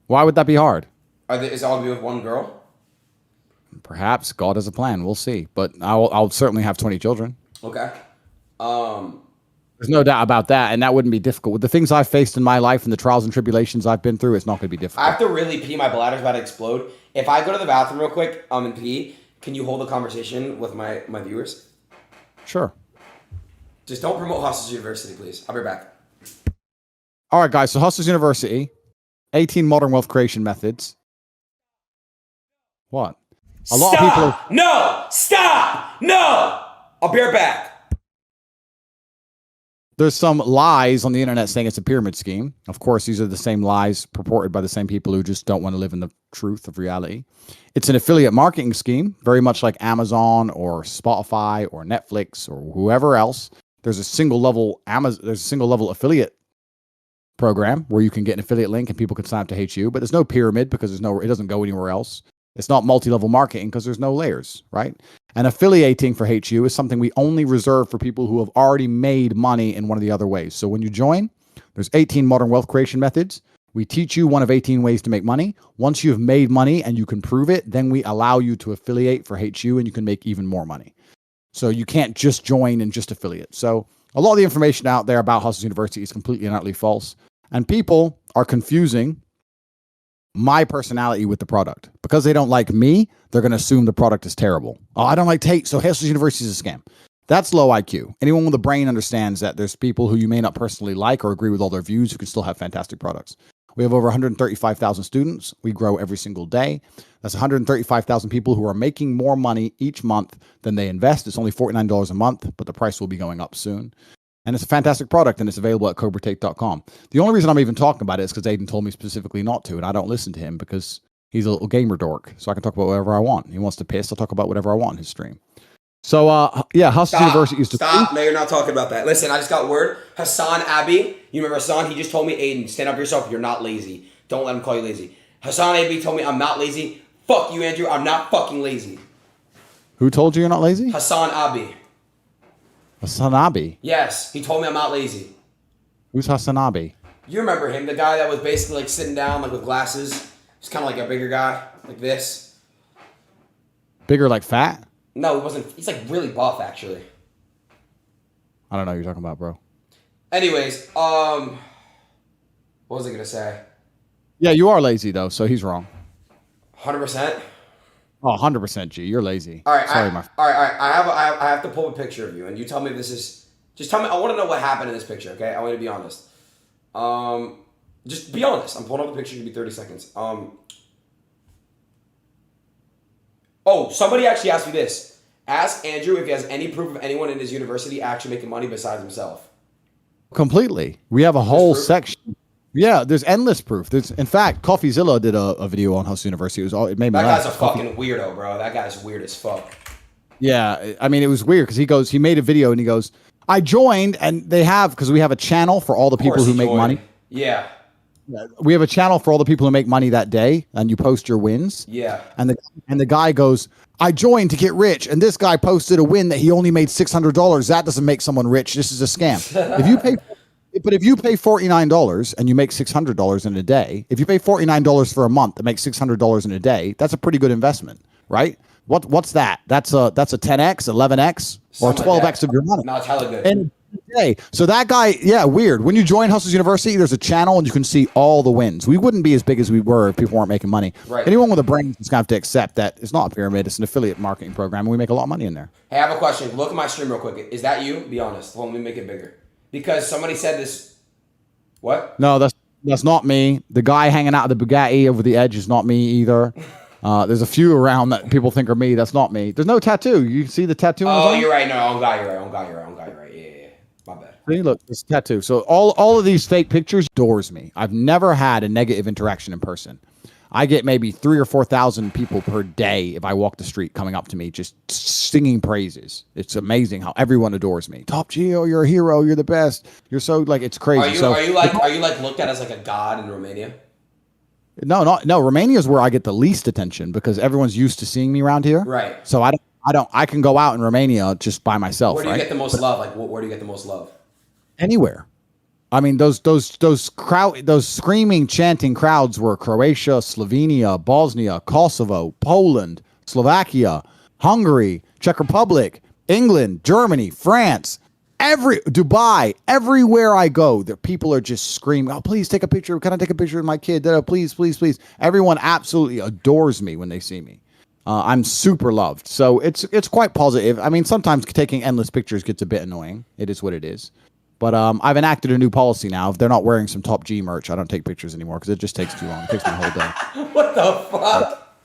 Why would that be hard? Is it all gonna be with one girl? Perhaps God has a plan. We'll see, but I'll certainly have 20 children. Okay. There's no doubt about that, and that wouldn't be difficult. With the things I've faced in my life and the trials and tribulations I've been through, it's not going to be difficult. I have to really pee. My bladder's about to explode. If I go to the bathroom real quick, and pee, can you hold a conversation with my viewers? Sure. Just don't promote Hustlers University, please. I'll be back. All right, guys. So Hustlers University, 18 modern wealth creation methods. What? A lot of people. No! Stop! No! I'll be right back. There's some lies on the internet saying it's a pyramid scheme. Of course, these are the same lies purported by the same people who just don't want to live in the truth of reality. It's an affiliate marketing scheme, very much like Amazon or Spotify or Netflix or whoever else. There's a single level affiliate program where you can get an affiliate link and people can sign up to HU, but there's no pyramid because it doesn't go anywhere else. It's not multi-level marketing because there's no layers, right? And affiliating for HU is something we only reserve for people who have already made money in one of the other ways. So when you join, there's 18 modern wealth creation methods. We teach you one of 18 ways to make money. Once you've made money and you can prove it, then we allow you to affiliate for HU and you can make even more money. So you can't just join and just affiliate. So a lot of the information out there about Hustlers University is completely and utterly false. And people are confusing my personality with the product. Because they don't like me, they're going to assume the product is terrible. Oh, I don't like Tate, so Hustlers University is a scam. That's low IQ. Anyone with a brain understands that there's people who you may not personally like or agree with all their views who can still have fantastic products. We have over 135,000 students. We grow every single day. That's 135,000 people who are making more money each month than they invest. It's only $49 a month, but the price will be going up soon. And it's a fantastic product, and it's available at cobratate.com. The only reason I'm even talking about it is because Adin told me specifically not to, and I don't listen to him because he's a little gamer dork, so I can talk about whatever I want. He wants to piss, I'll talk about whatever I want in his stream. So, Hustlers University used to... Stop. No, you're not talking about that. Listen, I just got word. Hassan Abi, you remember Hassan? He just told me, Adin, stand up for yourself. You're not lazy. Don't let him call you lazy. Hassan Abi told me I'm not lazy. Fuck you, Andrew. I'm not fucking lazy. Who told you you're not lazy? Hassan Abi. Hassan Abi? Yes, he told me I'm not lazy. Who's Hassan Abi? You remember him, the guy that was basically like sitting down like with glasses. He's kind of like a bigger guy, like this. Bigger like fat? No, he wasn't. He's like really buff, actually. I don't know what you're talking about, bro. Anyways, what was I gonna say? Yeah, you are lazy though, so he's wrong. 100%. Oh, 100% G. You're lazy. All right, sorry, all right. I have to pull a picture of you, and you tell me if this is. Just tell me. I want to know what happened in this picture. Okay, I want you to be honest. Just be honest. I'm pulling up the picture. Give me 30 seconds. Oh, somebody actually asked me this. Ask Andrew if he has any proof of anyone in his university actually making money besides himself. Completely. We have a whole section. Yeah, there's endless proof. There's, in fact, Coffeezilla did a video on Hustle University. It made me laugh. That guy's a fucking weirdo, bro. That guy's weird as fuck. Yeah, I mean, it was weird because he made a video and he goes, I joined, and because we have a channel for all the people who make money. Yeah. We have a channel for all the people who make money that day, and you post your wins. Yeah. And the guy goes, I joined to get rich, and this guy posted a win that he only made $600. That doesn't make someone rich. This is a scam. If you pay $49 and you make $600 in a day, if you pay $49 for a month and make $600 in a day, that's a pretty good investment, right? What's that? That's a 10x, 11x, or 12x of your money. No, it's hella good. And so that guy, yeah, weird. When you join Hustles University, there's a channel and you can see all the wins. We wouldn't be as big as we were if people weren't making money. Right. Anyone with a brain is going to have to accept that it's not a pyramid, it's an affiliate marketing program, and we make a lot of money in there. Hey, I have a question. Look at my stream real quick. Is that you? Be honest. Let me make it bigger. Because somebody said this. What? No, that's not me. The guy hanging out of the Bugatti over the edge is not me either. There's a few around that people think are me. That's not me. There's no tattoo. You see the tattoo on his arm? You're right. No, on God, you're right. Yeah. My bad. See, look, it's a tattoo. So all of these fake pictures adores me. I've never had a negative interaction in person. I get maybe 3,000 or 4,000 people per day if I walk the street coming up to me just singing praises. It's amazing how everyone adores me. Top Geo, you're a hero. You're the best. You're so it's crazy. Are you like looked at as like a god in Romania? No. Romania is where I get the least attention because everyone's used to seeing me around here. Right. So I can go out in Romania just by myself. Where do you get the most love? Like, where do you get the most love? Anywhere. I mean, those screaming, chanting crowds were Croatia, Slovenia, Bosnia, Kosovo, Poland, Slovakia, Hungary, Czech Republic, England, Germany, France, Dubai. Everywhere I go, the people are just screaming, "Oh, please take a picture! Can I take a picture with my kid? Please, please, please!" Everyone absolutely adores me when they see me. I'm super loved, so it's quite positive. I mean, sometimes taking endless pictures gets a bit annoying. It is what it is. But I've enacted a new policy now. If they're not wearing some Top G merch, I don't take pictures anymore because it just takes too long. It takes me a whole day. What the fuck?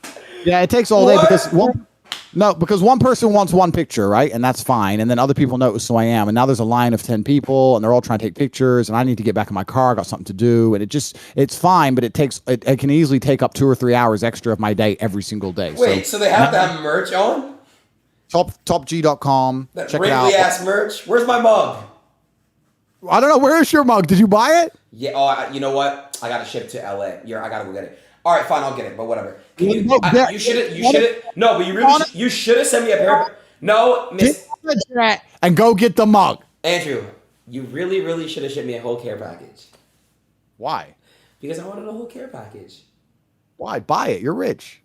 Yeah, it takes all day because one person wants one picture, right? And that's fine. And then other people notice who I am. And now there's a line of 10 people and they're all trying to take pictures and I need to get back in my car. I got something to do. And it's fine, but it can easily take up 2 or 3 hours extra of my day every single day. Wait, so they have to have merch on? Topg.com. That check it out. wrinkly ass merch? Where's my mug? I don't know. Where is your mug? Did you buy it? Yeah. Oh, you know what? I got to ship to LA. I got to go get it. All right, fine. I'll get it. But whatever. You should. No, but you should have sent me a pair. No, Miss. And go get the mug. Andrew, you really should have shipped me a whole care package. Why? Because I wanted a whole care package. Why? Buy it. You're rich.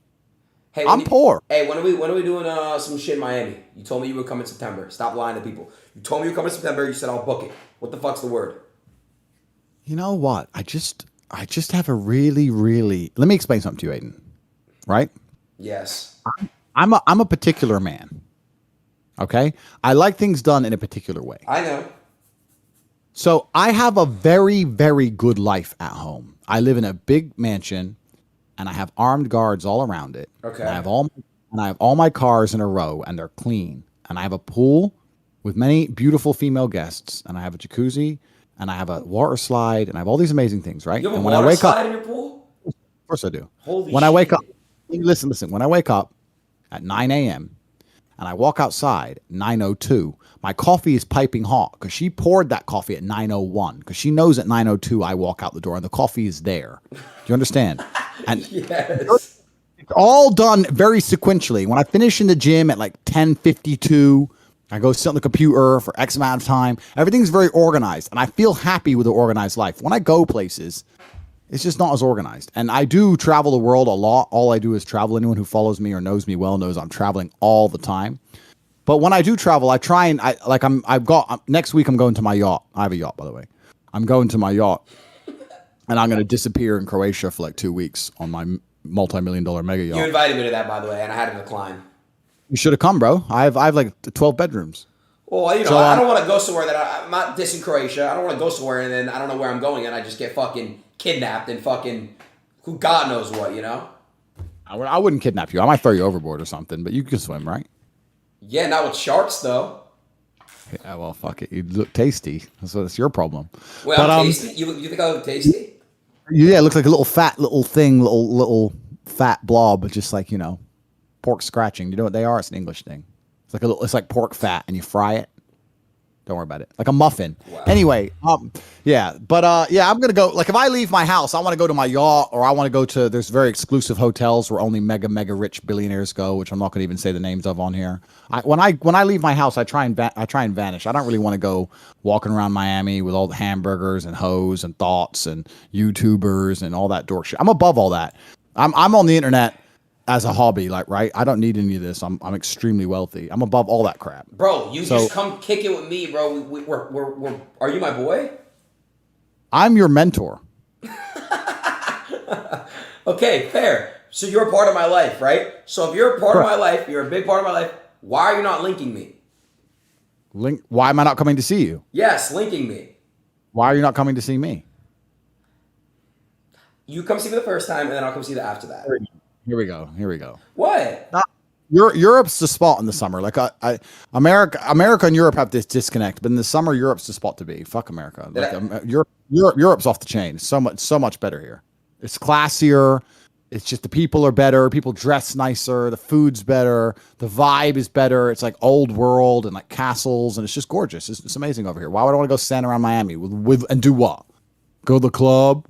Hey, I'm poor. Hey, when are we doing some shit in Miami? You told me you would come in September. Stop lying to people. You told me you would come in September. You said I'll book it. What the fuck's the word? You know what? I just have a really. Let me explain something to you, Adin. Right? Yes. I'm a particular man. Okay? I like things done in a particular way. I know. So I have a very good life at home. I live in a big mansion. And I have armed guards all around it. Okay. And I have all my cars in a row, and they're clean. And I have a pool with many beautiful female guests, and I have a jacuzzi, and I have a water slide, and I have all these amazing things, right? You have and a when water I wake slide up, in your pool? of course I do. Holy when shit. I wake up, listen. When I wake up at 9 a.m. and I walk outside 9:02, my coffee is piping hot because she poured that coffee at 9:01 because she knows at 9:02 I walk out the door and the coffee is there. Do you understand? And yes. It's all done very sequentially. When I finish in the gym at like 10:52, I go sit on the computer for X amount of time. Everything's very organized, and I feel happy with the organized life. When I go places, it's just not as organized. And I do travel the world a lot. All I do is travel. Anyone who follows me or knows me well knows I'm traveling all the time. But when I do travel, I try and next week I'm going to my yacht. I have a yacht, by the way. I'm going to my yacht. And I'm going to disappear in Croatia for like 2 weeks on my multi-million-dollar mega yacht. You invited me to that, by the way, and I had to decline. You should have come, bro. I have like 12 bedrooms. Well, So, I don't want to go somewhere I'm not dissing Croatia. I don't want to go somewhere and then I don't know where I'm going and I just get fucking kidnapped and fucking who God knows what, I wouldn't kidnap you. I might throw you overboard or something, but you can swim, right? Yeah, not with sharks though. Yeah, well, fuck it. You look tasty. That's your problem. Well, But I'm tasty. You think I look tasty? yeah, it looks like a little fat little thing, little fat blob, but just like pork scratching. You know what they are? It's an English thing. It's like pork fat, and you fry it. Don't worry about it. Like a muffin. Wow. Anyway, yeah. But yeah, I'm gonna go. Like if I leave my house, I want to go to my yacht, or I want to go to. There's very exclusive hotels where only mega rich billionaires go, which I'm not gonna even say the names of on here. When I leave my house, I try and vanish. I don't really want to go walking around Miami with all the hamburgers and hoes and thoughts and YouTubers and all that dork shit. I'm above all that. I'm on the internet as a hobby, like, right? I don't need any of this. I'm extremely wealthy. I'm above all that crap. Bro, just come kick it with me, bro. We're are you my boy? I'm your mentor. Okay, fair. So you're a part of my life, right? So if you're a part of my life, you're a big part of my life, why are you not linking me? Why am I not coming to see you? Yes, linking me. Why are you not coming to see me? You come see me the first time, and then I'll come see you after that. Here we go. What? Europe's the spot in the summer. Like America and Europe have this disconnect, but in the summer, Europe's the spot to be. Fuck America. Like Europe's off the chain. So much better here. It's classier. It's just the people are better. People dress nicer. The food's better. The vibe is better. It's like old world and like castles, and it's just gorgeous. It's amazing over here. Why would I want to go stand around Miami with and do what? Go to the club?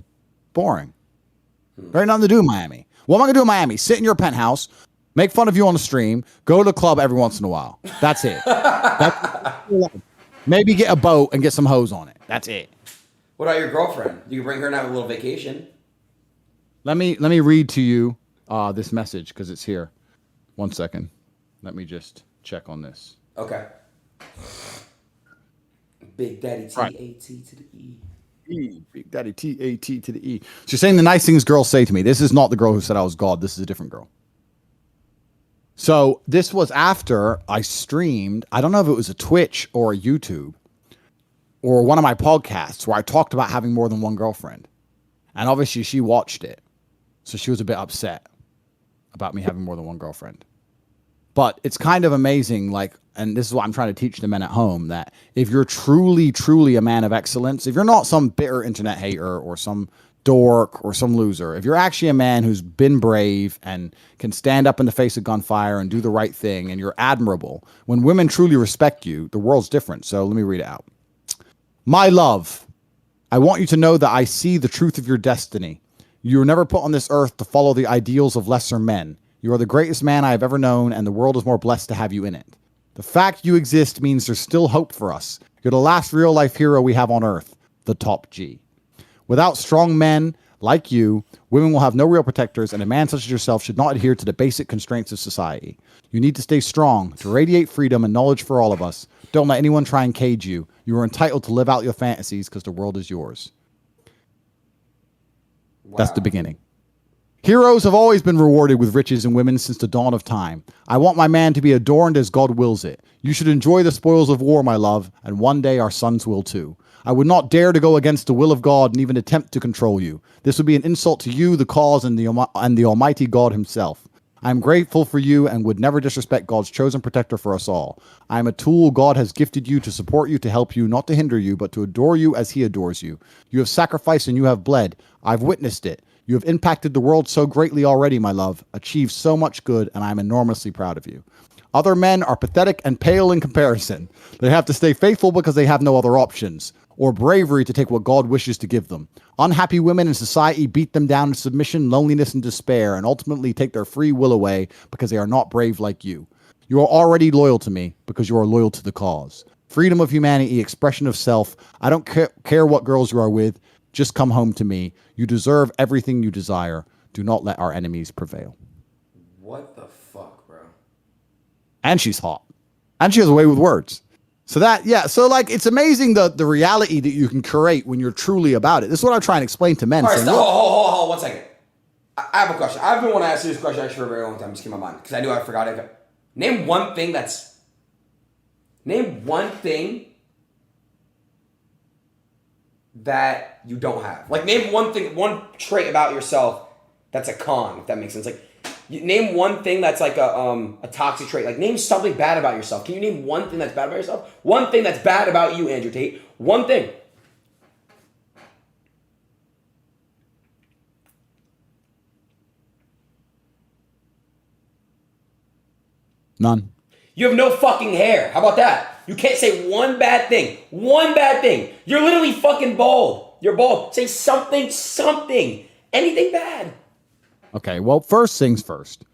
Boring. There ain't nothing to do in Miami. What am I going to do in Miami? Sit in your penthouse, make fun of you on the stream, go to the club every once in a while. That's it. Maybe get a boat and get some hoes on it. That's it. What about your girlfriend? You can bring her and have a little vacation. Let me read to you this message because it's here. 1 second. Let me just check on this. Okay. Big Daddy T-A-T to the E. Big Daddy T-A-T to the E. So you're saying the nice things girls say to me. This is not the girl who said I was God. This is a different girl. So this was after I streamed. I don't know if it was a Twitch or a YouTube or one of my podcasts where I talked about having more than one girlfriend. And obviously she watched it. So she was a bit upset about me having more than one girlfriend. But it's kind of amazing, like, and this is what I'm trying to teach the men at home, that if you're truly, truly a man of excellence, if you're not some bitter internet hater or some dork or some loser, if you're actually a man who's been brave and can stand up in the face of gunfire and do the right thing, and you're admirable, when women truly respect you, the world's different. So let me read it out. My love, I want you to know that I see the truth of your destiny. You were never put on this earth to follow the ideals of lesser men. You are the greatest man I have ever known, and the world is more blessed to have you in it. The fact you exist means there's still hope for us. You're the last real-life hero we have on earth, the top G. Without strong men like you, women will have no real protectors, and a man such as yourself should not adhere to the basic constraints of society. You need to stay strong, to radiate freedom and knowledge for all of us. Don't let anyone try and cage you. You are entitled to live out your fantasies because the world is yours. Wow. That's the beginning. Heroes have always been rewarded with riches and women since the dawn of time. I want my man to be adorned as God wills it. You should enjoy the spoils of war, my love, and one day our sons will too. I would not dare to go against the will of God and even attempt to control you. This would be an insult to you, the cause, and the Almighty God himself. I am grateful for you and would never disrespect God's chosen protector for us all. I am a tool God has gifted you to support you, to help you, not to hinder you, but to adore you as he adores you. You have sacrificed and you have bled. I've witnessed it. You have impacted the world so greatly already, my love, achieved so much good, and I am enormously proud of you. Other men are pathetic and pale in comparison. They have to stay faithful because they have no other options, or bravery to take what God wishes to give them. Unhappy women in society beat them down to submission, loneliness, and despair, and ultimately take their free will away because they are not brave like you. You are already loyal to me because you are loyal to the cause. Freedom of humanity, expression of self. I don't care what girls you are with. Just come home to me. You deserve everything you desire. Do not let our enemies prevail. What the fuck, bro? And she's hot. And she has a way with words. So that, yeah. So like, it's amazing the reality that you can create when you're truly about it. This is what I try and explain to men. All right, hold 1 second. I have a question. I've been wanting to ask you this question actually for a very long time. It just came to my mind because I knew I forgot it. Name one thing that's Name one thing that you don't have. Like, name one thing, one trait about yourself that's a con, if that makes sense. Like, name one thing that's like a toxic trait. Like, name something bad about yourself. Can you name one thing that's bad about yourself? One thing that's bad about you, Andrew Tate. One thing. None. You have no fucking hair. How about that? You can't say one bad thing. One bad thing. You're literally fucking bald. You're bald. Say something. Anything bad. Okay, well, first things first.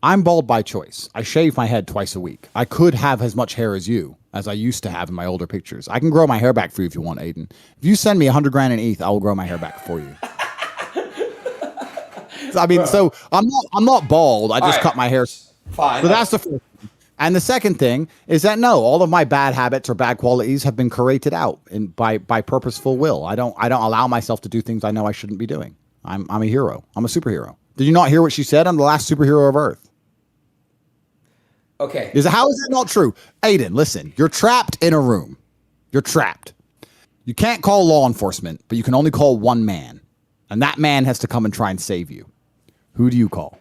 I'm bald by choice. I shave my head twice a week. I could have as much hair as you, as I used to have in my older pictures. I can grow my hair back for you if you want, Adin. If you send me $100 grand in ETH, I will grow my hair back for you. I mean, so I'm not bald. I just cut my hair. Fine. So that's the first thing. And the second thing is that no, all of my bad habits or bad qualities have been curated out by purposeful will. I don't allow myself to do things I know I shouldn't be doing. I'm a hero. I'm a superhero. Did you not hear what she said? I'm the last superhero of Earth. Okay. How is that not true? Adin, listen, you're trapped in a room. You're trapped. You can't call law enforcement, but you can only call one man. And that man has to come and try and save you. Who do you call?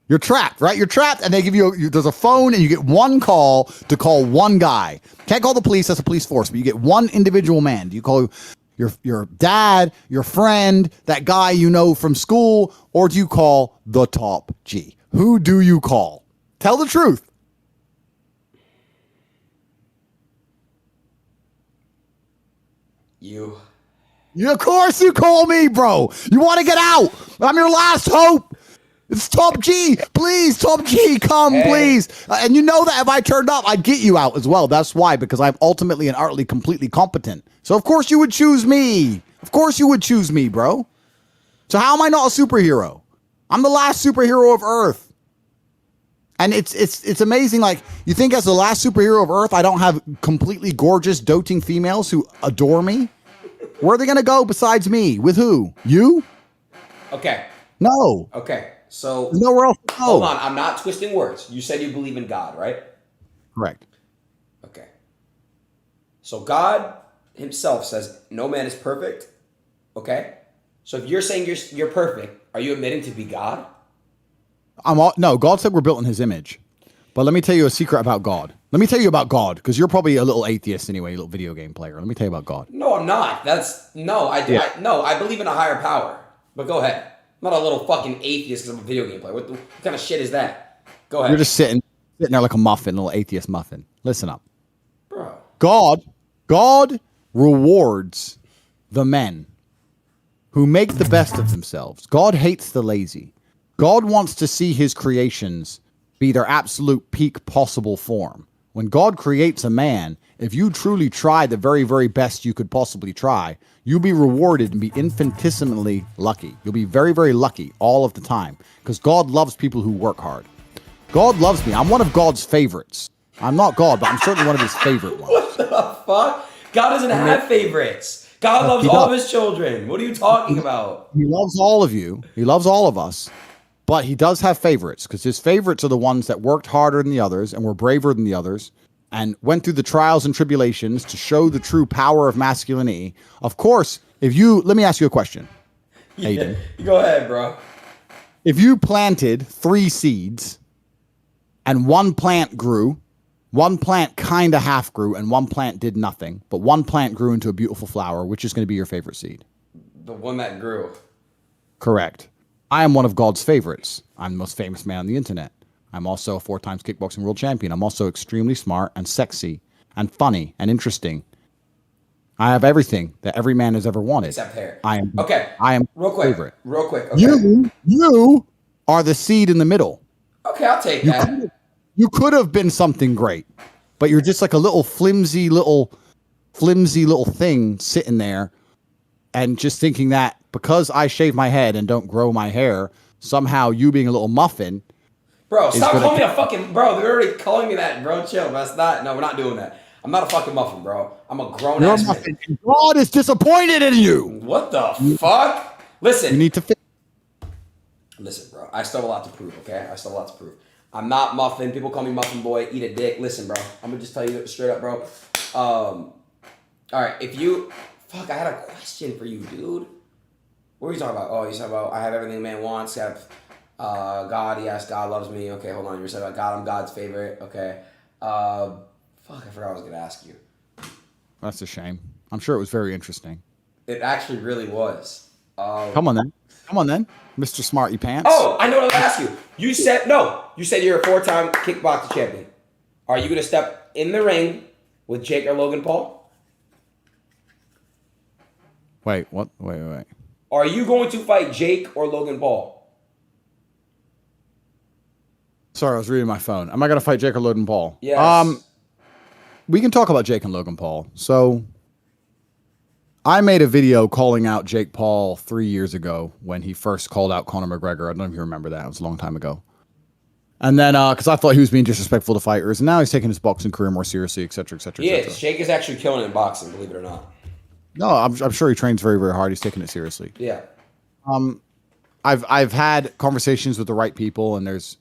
You're trapped, right? You're trapped, and they give you there's a phone, and you get one call to call one guy. Can't call the police, that's a police force, but you get one individual man. Do you call your dad, your friend, that guy you know from school, or do you call the top G? Who do you call? Tell the truth. You. Of course you call me, bro. You want to get out. I'm your last hope. It's Top G. Please, Top G, come, please. And you know that if I turned up, I'd get you out as well. That's why, because I'm ultimately and utterly completely competent. So, of course, you would choose me. Of course you would choose me, bro. So how am I not a superhero? I'm the last superhero of Earth. And it's amazing. Like, you think as the last superhero of Earth, I don't have completely gorgeous, doting females who adore me? Where are they going to go besides me? With who? You? Okay. No. Okay. So there's nowhere else to go. Hold on, I'm not twisting words. You said you believe in God, right? Correct. Okay. So God himself says no man is perfect. Okay? So if you're saying you're perfect, are you admitting to be God? No, God said we're built in his image. But let me tell you a secret about God. Let me tell you about God, because you're probably a little atheist anyway, a little video game player. Let me tell you about God. No, I'm not. I believe in a higher power. But go ahead. I'm not a little fucking atheist because I'm a video game player. What kind of shit is that? Go ahead. You're just sitting there like a muffin, a little atheist muffin. Listen up. Bro. God rewards the men who make the best of themselves. God hates the lazy. God wants to see his creations be their absolute peak possible form. When God creates a man, if you truly try the very, very best you could possibly try, you'll be rewarded and be infinitesimally lucky. You'll be very, very lucky all of the time, because God loves people who work hard. God loves me. I'm one of God's favorites. I'm not God, but I'm certainly one of his favorite ones. What the fuck? God doesn't have favorites. God loves all of his children. What are you talking about? He loves all of you. He loves all of us. But he does have favorites, because his favorites are the ones that worked harder than the others and were braver than the others and went through the trials and tribulations to show the true power of masculinity. Of course, let me ask you a question, Adin. Go ahead, bro. If you planted 3 seeds and one plant grew, one plant kind of half grew, and one plant did nothing, but one plant grew into a beautiful flower, which is going to be your favorite seed? The one that grew. Correct. I am one of God's favorites. I'm the most famous man on the internet. I'm also a 4-time kickboxing world champion. I'm also extremely smart and sexy and funny and interesting. I have everything that every man has ever wanted. Except hair. I am real quick. favorite. Real quick. Okay. You are the seed in the middle. Okay, I'll take that. You could have been something great, but you're just like a little flimsy little thing sitting there and just thinking that because I shave my head and don't grow my hair, somehow you being a little muffin. Bro, stop calling me a fucking bro. They're already calling me that, bro. Chill. We're not doing that. I'm not a fucking muffin, bro. I'm a grown ass man. God is disappointed in you. What the fuck? Listen. You need to Listen, bro. I still have a lot to prove, okay? I still have a lot to prove. I'm not Muffin. People call me Muffin Boy. Eat a dick. Listen, bro. I'm gonna just tell you straight up, bro. All right. If you, fuck, I had a question for you, dude. What were you talking about? Oh, you talking about I have everything a man wants. I have God. Yes, God loves me. Okay, hold on. You were saying about God. I'm God's favorite. Okay. Fuck, I forgot what I was gonna ask you. That's a shame. I'm sure it was very interesting. It actually really was. Come on then, Mr. Smarty Pants. Oh, I know what I was gonna ask you. You said no. You said you're a 4-time kickboxing champion. Are you gonna step in the ring with Jake or Logan Paul? Wait, what? Wait. Are you going to fight Jake or Logan Paul? Sorry, I was reading my phone. Am I going to fight Jake or Logan Paul? Yes. We can talk about Jake and Logan Paul. So, I made a video calling out Jake Paul 3 years ago when he first called out Conor McGregor. I don't know if you remember that. It was a long time ago. And then, because I thought he was being disrespectful to fighters, and now he's taking his boxing career more seriously, et cetera, et cetera, et cetera. Yes, Jake is actually killing it in boxing, believe it or not. No, I'm sure he trains very, very hard. He's taking it seriously. Yeah. I've had conversations with the right people, and there's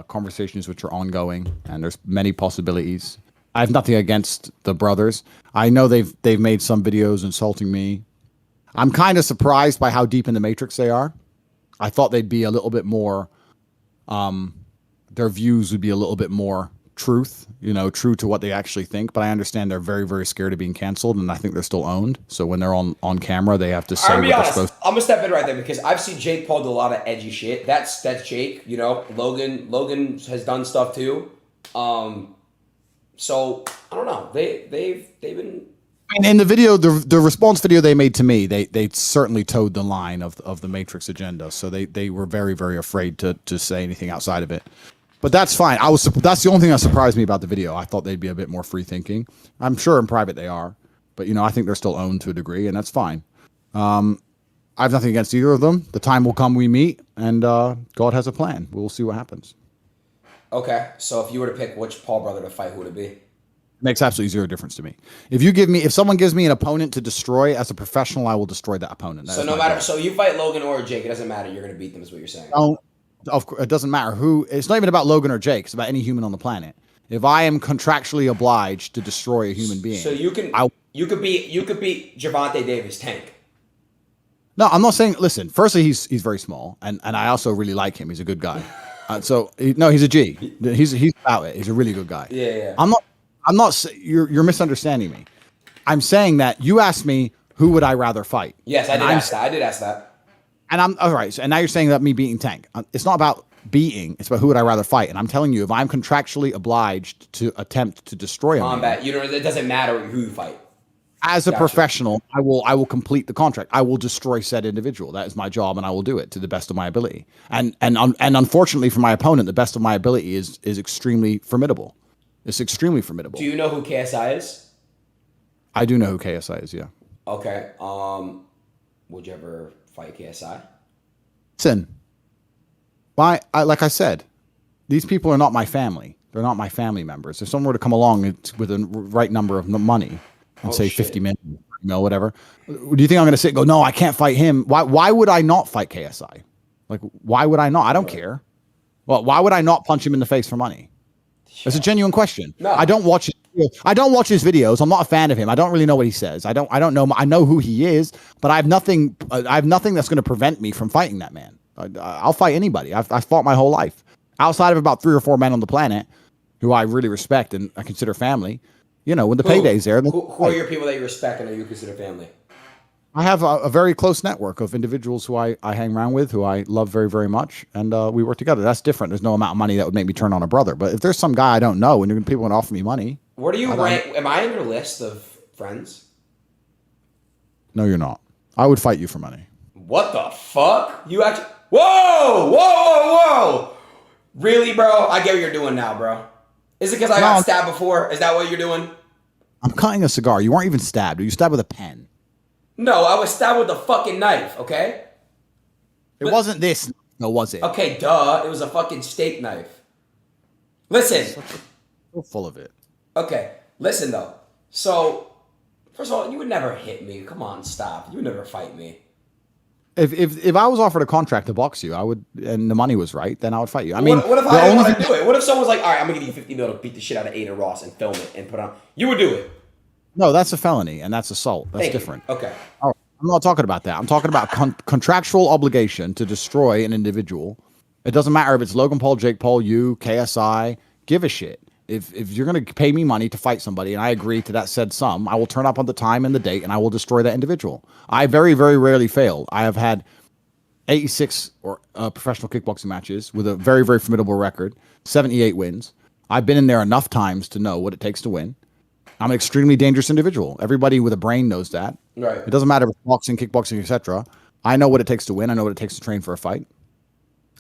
conversations which are ongoing, and there's many possibilities. I have nothing against the brothers. I know they've made some videos insulting me. I'm kind of surprised by how deep in the matrix they are. I thought they'd be a little bit more. Their views would be a little bit more truth, true to what they actually think. But I understand they're very, very scared of being canceled, and I think they're still owned. So when they're on camera, they have to say what they're supposed to. I'm gonna step in right there because I've seen Jake Paul do a lot of edgy shit. That's Jake. Logan has done stuff too. So I don't know. They've been. In the video, the response video they made to me, they certainly towed the line of the Matrix agenda. So they were very, very afraid to say anything outside of it. But that's fine. That's the only thing that surprised me about the video. I thought they'd be a bit more free thinking. I'm sure in private they are, but I think they're still owned to a degree, and that's fine. I have nothing against either of them. The time will come we meet, and God has a plan. We'll see what happens. Okay, so if you were to pick which Paul brother to fight, who would it be? Makes absolutely zero difference to me. If someone gives me an opponent to destroy as a professional, I will destroy that opponent. So no matter, so you fight Logan or Jake, it doesn't matter. You're going to beat them, is what you're saying. No, of course, it doesn't matter who. It's not even about Logan or Jake. It's about any human on the planet. If I am contractually obliged to destroy a human being, so you could beat Gervonta Davis, Tank. No, I'm not saying. Listen, firstly, he's very small, and I also really like him. He's a good guy. He's a G. He's about it. He's a really good guy. Yeah. I'm not. You're misunderstanding me. I'm saying that you asked me who would I rather fight. Yes, I did ask that. And I'm all right. So, and now you're saying that me beating Tank. It's not about beating. It's about who would I rather fight. And I'm telling you, if I'm contractually obliged to attempt to destroy him, combat. It doesn't matter who you fight. As a professional, I will complete the contract. I will destroy said individual. That is my job, and I will do it to the best of my ability. And unfortunately for my opponent, the best of my ability is extremely formidable. It's extremely formidable. Do you know who KSI is? I do know who KSI is. Yeah. Okay. Would you ever fight KSI? Listen, like I said, these people are not my family. They're not my family members. If someone were to come along with a right number of money and say 50 million, whatever, do you think I'm going to sit and go, no, I can't fight him? Why would I not fight KSI? Like, why would I not? I don't care. Well, why would I not punch him in the face for money? It's a genuine question. No. I don't watch his videos. I'm not a fan of him. I don't really know what he says. I don't know. I know who he is, but I have nothing that's going to prevent me from fighting that man. I'll fight anybody. I've fought my whole life. Outside of about 3 or 4 men on the planet who I really respect and I consider family, when the payday's there. Who are your people that you respect and that you consider family? I have a very close network of individuals who I hang around with, who I love very, very much, and we work together. That's different. There's no amount of money that would make me turn on a brother. But if there's some guy I don't know and people want to offer me money. Where do you rank? Am I in your list of friends? No, you're not. I would fight you for money. What the fuck? You actually... Whoa! Really, bro? I get what you're doing now, bro. Is it because I got stabbed before? Is that what you're doing? I'm cutting a cigar. You weren't even stabbed. You stabbed with a pen. No, I was stabbed with a fucking knife, okay? It wasn't this, no, was it? Okay, duh. It was a fucking steak knife. Listen. So full of it. Okay, listen, though. So, first of all, you would never hit me. Come on, stop. You would never fight me. If I was offered a contract to box you, I would, and the money was right, then I would fight you. I mean, what if I didn't want to do it? What if someone was like, all right, I'm gonna give you 50 mil to beat the shit out of Adin Ross and film it and put on? You would do it. No, that's a felony and that's assault. That's different. Okay. All right. I'm not talking about that. I'm talking about contractual obligation to destroy an individual. It doesn't matter if it's Logan Paul, Jake Paul, you, KSI. Give a shit. If you're going to pay me money to fight somebody and I agree to that said sum, I will turn up on the time and the date and I will destroy that individual. I very, very rarely failed. I have had 86 professional kickboxing matches with a very, very formidable record, 78 wins. I've been in there enough times to know what it takes to win. I'm an extremely dangerous individual. Everybody with a brain knows that. Right. It doesn't matter if it's boxing, kickboxing, etc. I know what it takes to win. I know what it takes to train for a fight.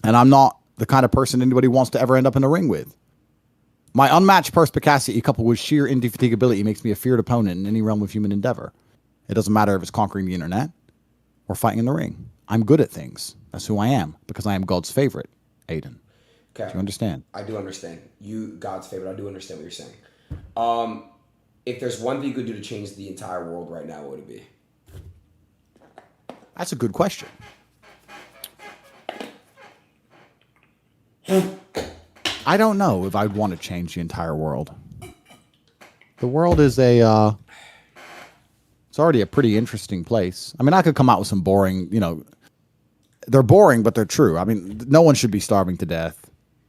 And I'm not the kind of person anybody wants to ever end up in the ring with. My unmatched perspicacity coupled with sheer indefatigability makes me a feared opponent in any realm of human endeavor. It doesn't matter if it's conquering the internet or fighting in the ring. I'm good at things. That's who I am because I am God's favorite, Adin. Okay. Do you understand? I do understand. You, God's favorite. I do understand what you're saying. If there's one thing you could do to change the entire world right now, what would it be? That's a good question. I don't know if I'd want to change the entire world. The world is it's already a pretty interesting place. I mean, I could come out with some boring, they're boring, but they're true. I mean, no one should be starving to death.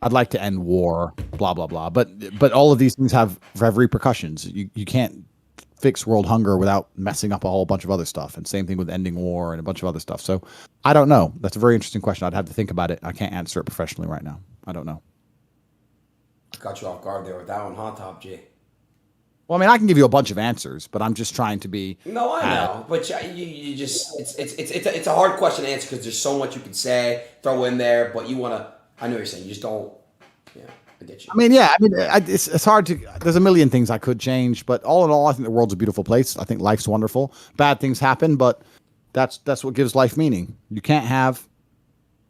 I'd like to end war, blah, blah, blah. But all of these things have repercussions. You can't fix world hunger without messing up a whole bunch of other stuff. And same thing with ending war and a bunch of other stuff. So I don't know. That's a very interesting question. I'd have to think about it. I can't answer it professionally right now. I don't know. Got you off guard there with that one, huh, Top G? Well, I mean, I can give you a bunch of answers, but I'm just trying to be. No, I know, but you just it's a hard question to answer because there's so much you can say, throw in there, but you want to. I know what you're saying. You just don't. Yeah, I get you. I mean, yeah. I mean, it's hard to. There's a million things I could change, but all in all, I think the world's a beautiful place. I think life's wonderful. Bad things happen, but that's what gives life meaning. You can't have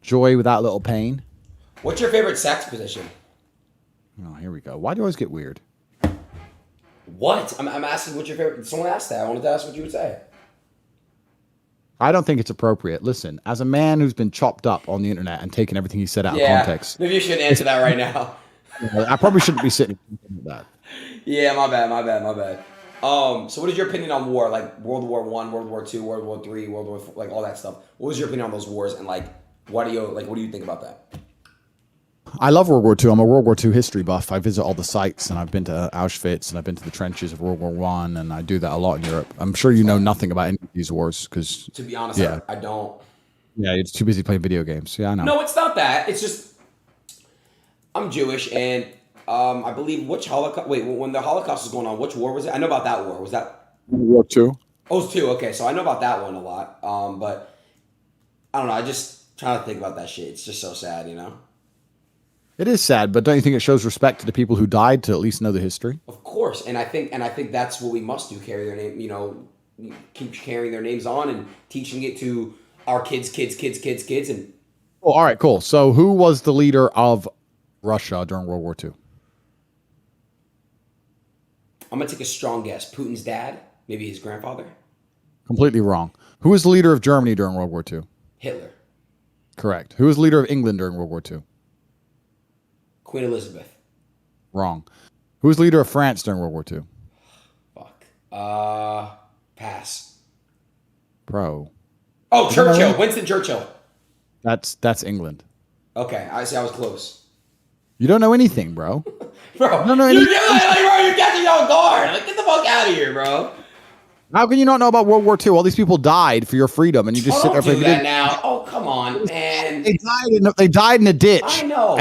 joy without a little pain. What's your favorite sex position? Oh, here we go. Why do you always get weird? What? I'm asking what's your favorite. Someone asked that. I wanted to ask what you would say. I don't think it's appropriate. Listen, as a man who's been chopped up on the internet and taken everything he said out of context. Maybe you shouldn't answer that right now. I probably shouldn't be sitting with that. Yeah, my bad. So what is your opinion on war? Like World War I, World War II, World War III, World War IV, like all that stuff. What was your opinion on those wars and like what do you think about that? I love World War II. I'm a World War II history buff. I visit all the sites, and I've been to Auschwitz, and I've been to the trenches of World War I, and I do that a lot in Europe. I'm sure you know nothing about any of these wars, because... To be honest, I don't. Yeah, you're too busy playing video games. Yeah, I know. No, it's not that. It's just... I'm Jewish, and I believe which Holocaust... Wait, when the Holocaust was going on, which war was it? I know about that war. Was that... World War II? Oh, it was II. Okay, so I know about that one a lot. But, I don't know. I just trying to think about that shit. It's just so sad, you know? It is sad, but don't you think it shows respect to the people who died to at least know the history? Of course, and I think that's what we must do: carry their name. Keep carrying their names on and teaching it to our kids, and. Oh, all right, cool. So, who was the leader of Russia during World War II? I'm gonna take a strong guess. Putin's dad, maybe his grandfather. Completely wrong. Who was the leader of Germany during World War II? Hitler. Correct. Who was the leader of England during World War II? Queen Elizabeth. Wrong. Who was the leader of France during World War II? Fuck. Pass. Bro. Oh, Churchill. Winston Churchill. That's England. Okay, I see. I was close. You don't know anything, bro. Bro, no, you're catching off guard. Like, get the fuck out of here, bro. How can you not know about World War II? All these people died for your freedom, and you just sit there. Don't do that now. Oh, come on, man. They died in a ditch. I know.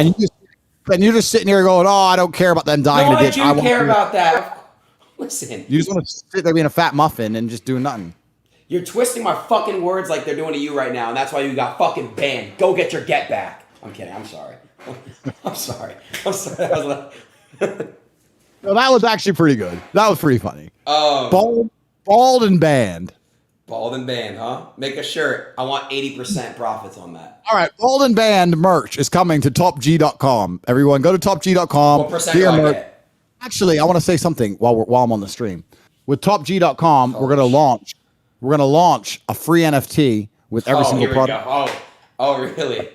And you're just sitting here going, "Oh, I don't care about them dying in a ditch." I do care about that. Listen. You just want to sit there being a fat muffin and just doing nothing. You're twisting my fucking words like they're doing to you right now, and that's why you got fucking banned. Go get your get back. I'm kidding. I'm sorry. I'm sorry. No, that was actually pretty good. That was pretty funny. Bald and banned. Bald and banned, huh? Make a shirt. I want 80% profits on that. All right. Bald and banned merch is coming to topg.com. Everyone, go to topg.com. What percent do I get? Actually, I want to say something while I'm on the stream. With topg.com, we're going to launch a free NFT with every single here product. We go. Oh, really?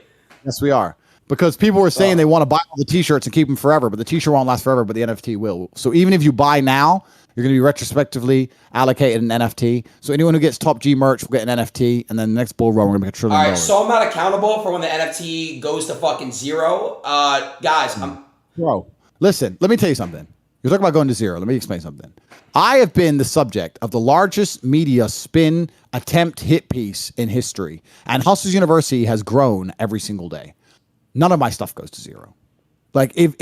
Yes, we are. Because people were saying they want to buy all the t-shirts and keep them forever, but the t-shirt won't last forever, but the NFT will. So even if you buy now, you're going to be retrospectively allocated an NFT. So anyone who gets Top G merch will get an NFT, and then the next bull run, we're going to make $1 trillion. All right, so I'm not accountable for when the NFT goes to fucking zero. Guys, Bro, listen, let me tell you something. You're talking about going to zero. Let me explain something. I have been the subject of the largest media spin attempt hit piece in history, and Hustlers University has grown every single day. None of my stuff goes to zero. Like if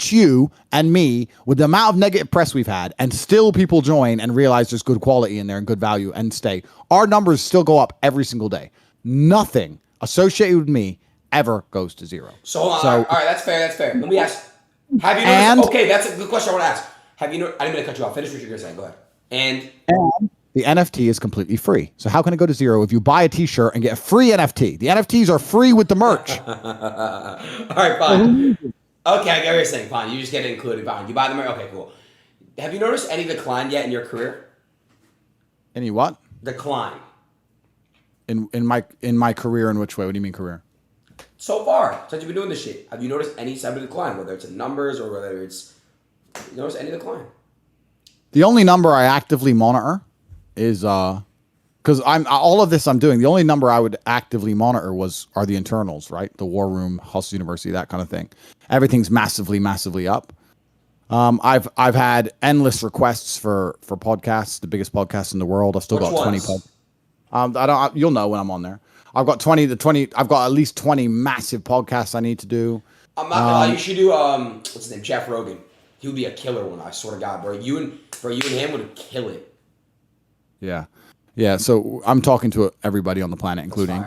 HU and me, with the amount of negative press we've had, and still people join and realize there's good quality in there and good value and stay, our numbers still go up every single day. Nothing associated with me ever goes to zero. So all right, that's fair. Let me ask. Have you noticed? Okay, that's a good question I want to ask. Have you? I didn't mean to cut you off. Finish what you're going to say. Go ahead. And the NFT is completely free. So how can it go to zero if you buy a t-shirt and get a free NFT? The NFTs are free with the merch. All right, fine. Okay, I get what you're saying. Fine, you just get it included. Fine, you buy the merch. Okay, cool. Have you noticed any decline yet in your career? Any what? Decline. In my career, in which way? What do you mean career? So far, since you've been doing this shit, have you noticed any sign of decline? Whether it's in numbers or whether it's, you notice any decline? The only number I actively monitor is because all of this I'm doing. The only number I would actively monitor are the internals, right? The War Room, Hustle University, that kind of thing. Everything's massively up. I've had endless requests for podcasts, the biggest podcast in the world. I've still got 20 podcasts. You'll know when I'm on there. I've got I've got at least 20 massive podcasts I need to do. I'm not gonna lie, you should do what's his name? Jeff Rogan. He would be a killer one, I swear to God, bro. You and him would kill it. Yeah. So I'm talking to everybody on the planet, including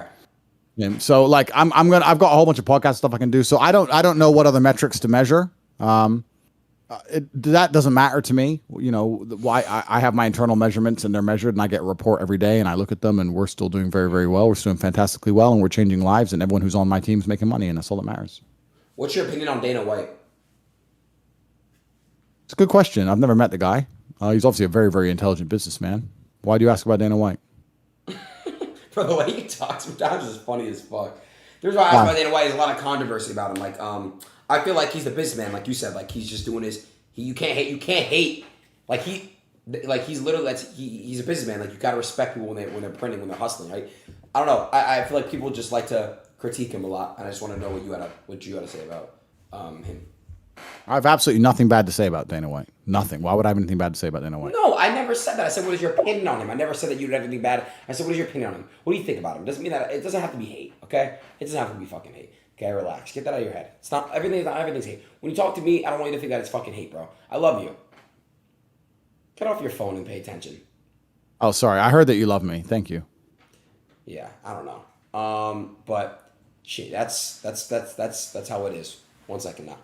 him. So like I've got a whole bunch of podcast stuff I can do. So I don't know what other metrics to measure. That doesn't matter to me. You know, why I have my internal measurements and they're measured, and I get a report every day and I look at them, and we're still doing very, very well. We're still doing fantastically well, and we're changing lives, and everyone who's on my team is making money, and that's all that matters. What's your opinion on Dana White? It's a good question. I've never met the guy. He's obviously a very, very intelligent businessman. Why do you ask about Dana White? Bro, the way he talks sometimes is funny as fuck. The reason why I ask about Dana White is a lot of controversy about him. Like, I feel like he's the businessman, like you said. Like he's just doing his. You can't hate. Like he's literally he's a businessman. Like you gotta respect people when they're printing, when they're hustling, right? I don't know. I feel like people just like to critique him a lot, and I just want to know what you had to say about him. I have absolutely nothing bad to say about Dana White. Nothing. Why would I have anything bad to say about Dana White? No, I never said that. I said, what is your opinion on him? I never said that you had anything bad. I said, what is your opinion on him? What do you think about him? It doesn't mean that it doesn't have to be hate, okay? It doesn't have to be fucking hate. Okay, relax. Get that out of your head. It's not everything's hate. When you talk to me, I don't want you to think that it's fucking hate, bro. I love you. Get off your phone and pay attention. Oh, sorry. I heard that you love me. Thank you. Yeah, I don't know. But shit, that's how it is. 1 second now.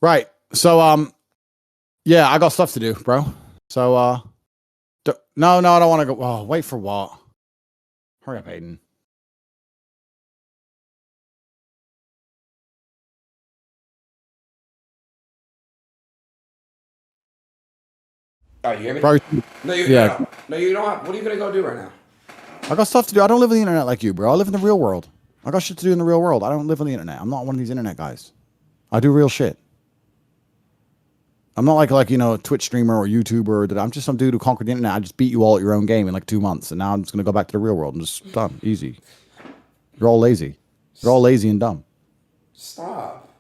Right. So yeah, I got stuff to do, bro. So no, I don't want to go. Oh, wait for what? Hurry up, Aiden. All right, you hear me? Bro, No, you don't have. What are you gonna go do right now? I got stuff to do. I don't live on the internet like you, bro. I live in the real world. I got shit to do in the real world. I don't live on the internet. I'm not one of these internet guys. I do real shit. I'm not like a Twitch streamer or YouTuber. I'm just some dude who conquered the internet. I just beat you all at your own game in like 2 months, and now I'm just gonna go back to the real world and just done. Easy. You're all lazy. You're all lazy and dumb. Stop.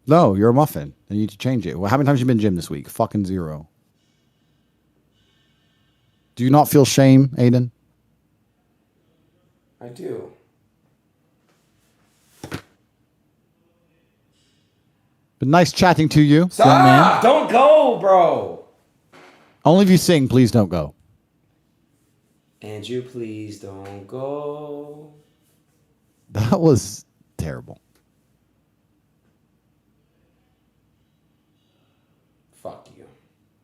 No, you're a muffin. And you need to change it. Well, how many times have you been to gym this week? Fucking 0. Do you not feel shame, Aiden? I do. But nice chatting to you, Stop! young man. Don't go, bro. Only if you sing, please don't go. Andrew, please don't go. That was terrible.